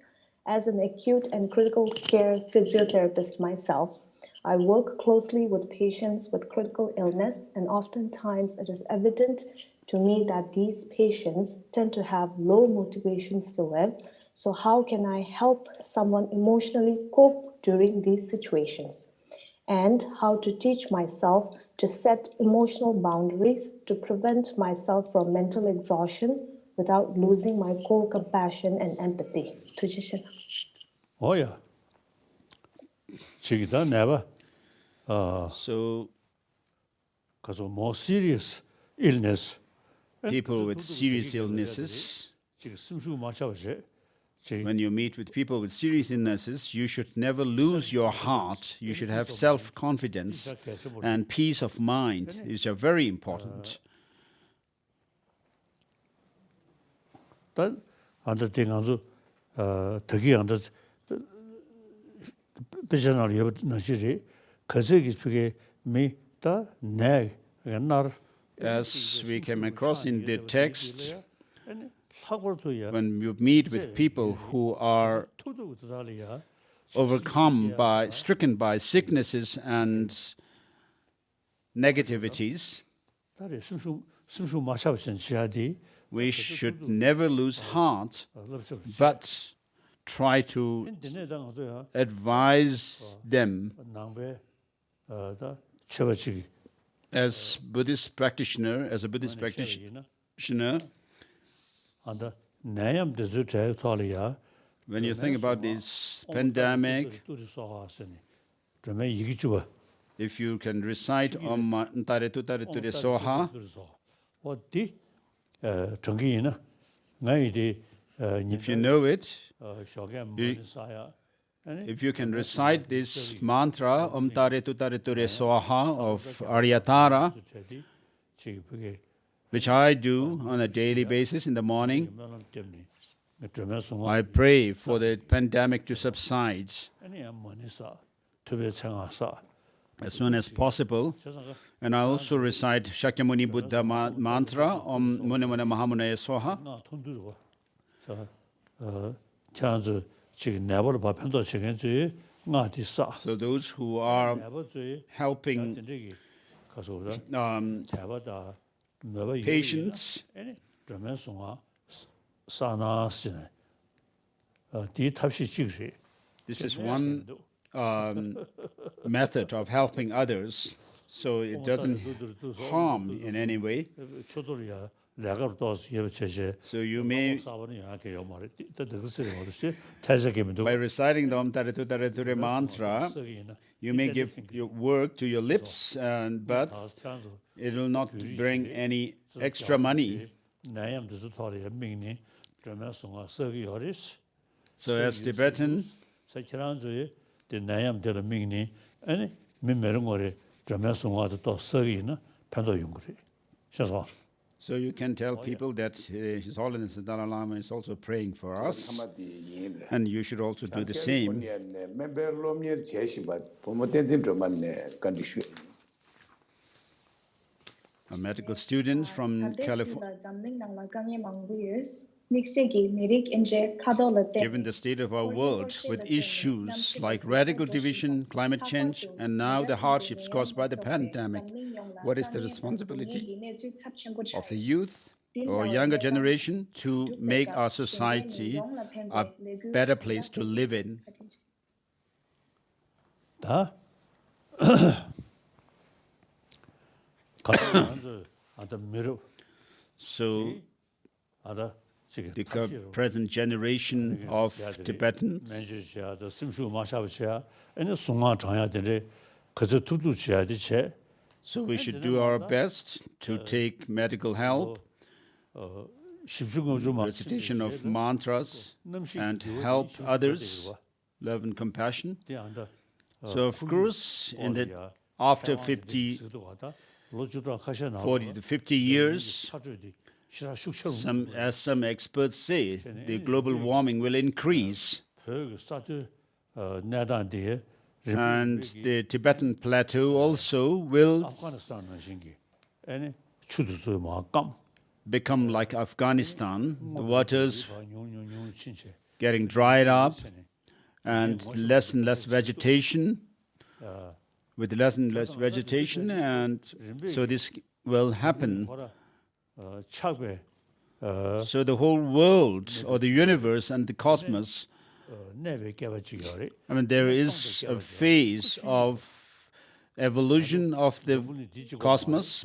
As an acute and critical care physiotherapist myself, I work closely with patients with critical illness, and oftentimes it is evident to me that these patients tend to have low motivations to live. So how can I help someone emotionally cope during these situations? And how to teach myself to set emotional boundaries to prevent myself from mental exhaustion without losing my core compassion and empathy. Oh yeah. Never. So because of more serious illness, people with serious illnesses, when you meet with people with serious illnesses, you should never lose your heart. You should have self-confidence and peace of mind, which are very important. 안들 땡아주 더기 안들 비전을 여버너시리 거저기 속에 메다 내 옛날 As we came across in the text, when you meet with people who are stricken by sicknesses and negativities, we should never lose heart, but try to advise them as a Buddhist practitioner, when you think about this pandemic, if you can recite Om Ntare Tutare Ture Soha, if you know it, if you can recite this mantra, Om Tare Tutare Ture Soha of Aryatara, which I do on a daily basis in the morning, I pray for the pandemic to subside as soon as possible. And I also recite Shakyamuni Buddha mantra, Om Mune Mune Mahamune Soha. So those who are helping patients, this is one method of helping others, so it doesn't harm in any way. So you may, by reciting the Om Tare Tutare Ture mantra, you may give your work to your lips, but it will not bring any extra money. So as Tibetan, so you can tell people that His Holiness the Dalai Lama is also praying for us, and you should also do the same. A medical student from California. Given the state of our world, with issues like radical division, climate change, and now the hardships caused by the pandemic, what is the responsibility of the youth or younger generation to make our society a better place to live in? So, the present generation of Tibetans, so we should do our best to take medical help, recitation of mantras, and help others, love and compassion. So of course, after 40 to 50 years, as some experts say, the global warming will increase. And the Tibetan plateau also will become like Afghanistan. The waters getting dried up and less vegetation, with less and less vegetation, and so this will happen. So the whole world or the universe and the cosmos, I mean, there is a phase of evolution of the cosmos,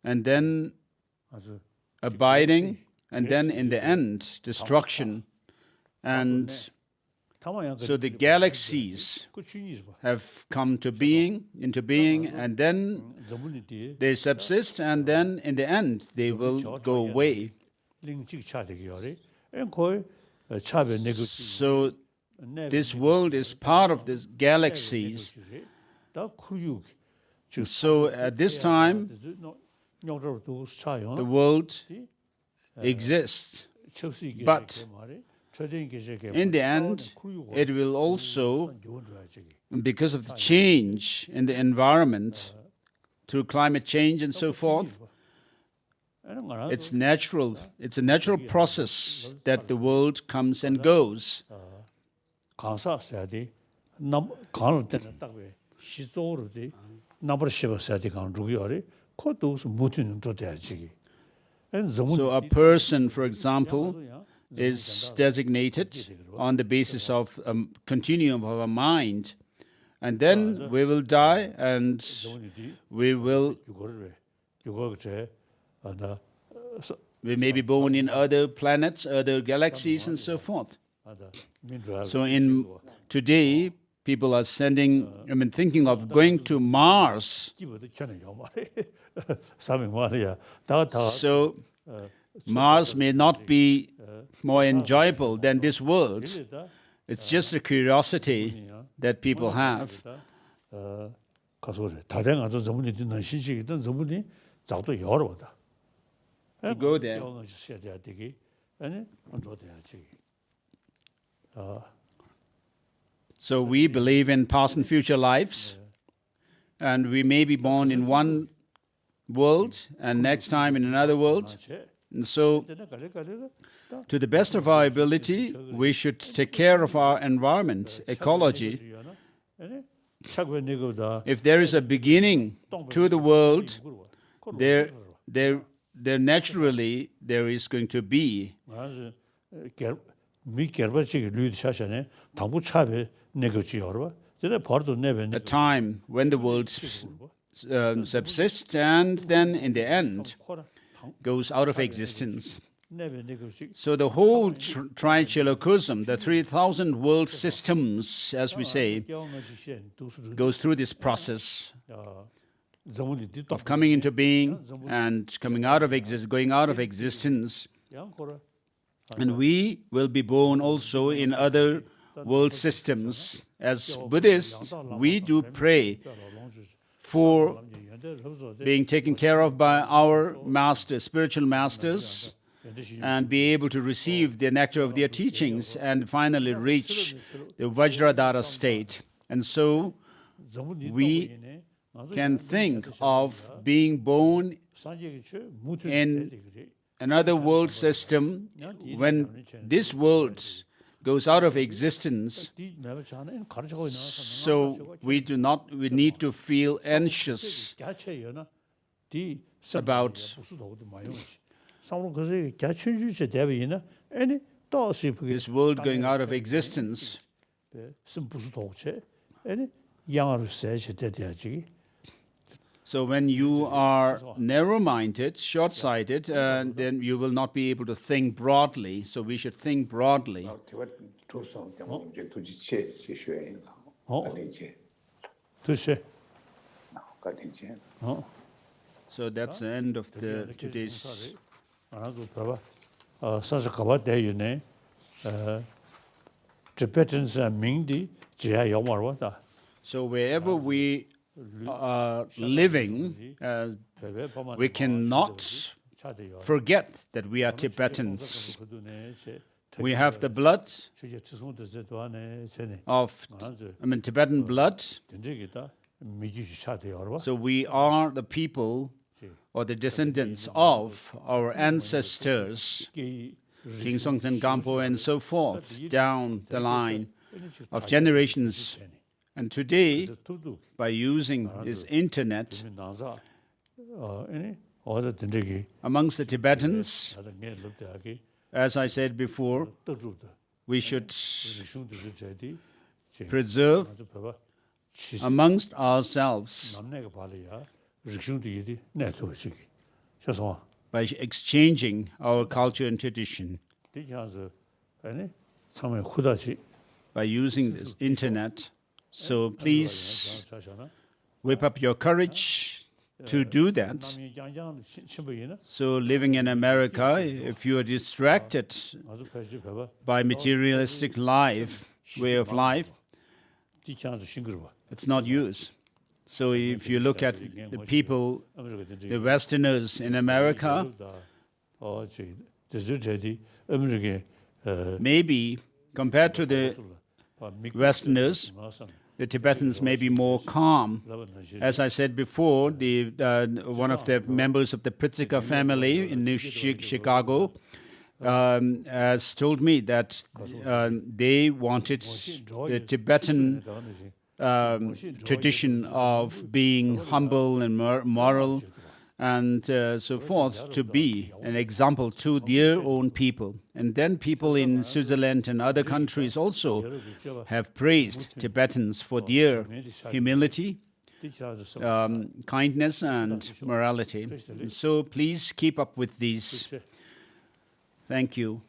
and then abiding, and then in the end, destruction. And so the galaxies have come into being, and then they subsist, and then in the end, they will go away. 차별 내고 So this world is part of this galaxies. 다 쿠유 So at this time, the world exists. But in the end, it will also, because of the change in the environment, through climate change and so forth, it's natural. It's a natural process that the world comes and goes. 강사 써야 돼. 남 강을 때는 딱왜 시조로 돼. 나버 씹어 써야 돼. 강 루기어리. 그것도 무튼 좀 돼야지. So a person, for example, is designated on the basis of a continuum of a mind. And then we will die and we may be born in other planets, other galaxies, and so forth. So today, people are thinking of going to Mars. So Mars may not be more enjoyable than this world. It's just a curiosity that people have. To go there. So we believe in past and future lives, and we may be born in one world and next time in another world. And so, to the best of our ability, we should take care of our environment, ecology. If there is a beginning to the world, there naturally there is going to be. A time when the world subsists and then in the end goes out of existence. So the whole trichilocosm, the 3,000 world systems, as we say, goes through this process of coming into being and coming out of going out of existence. And we will be born also in other world systems. As Buddhists, we do pray for being taken care of by our masters, spiritual masters, and be able to receive the nectar of their teachings and finally reach the Vajradhara state. And so we can think of being born in another world system when this world goes out of existence. So we need to feel anxious about this world going out of existence. So when you are narrow-minded, short-sighted, then you will not be able to think broadly. So we should think broadly. So that's the end of today's. So wherever we are living, we cannot forget that we are Tibetans. We have the blood of, Tibetan blood. So we are the people or the descendants of our ancestors, King Songtsen Gampo and so forth, down the line of generations. And today, by using this internet, amongst the Tibetans, as I said before, we should preserve amongst ourselves by exchanging our culture and tradition, by using this internet. So please whip up your courage to do that. 남이 양양 신부이나 So living in America, if you are distracted 아주 패지 배워 by materialistic way of life, 뒤창도 싱그러 봐. it's not use. So if you look at the people, the Westerners in America, 저기 저기 아메리게 maybe compared to the Westerners, the Tibetans may be more calm. As I said before, one of the members of the Pritzker family in Chicago has told me that they wanted the Tibetan tradition of being humble and moral and so forth to be an example to their own people. And then people in Switzerland and other countries also have praised Tibetans for their humility, kindness and morality. So please keep up with these. Thank you.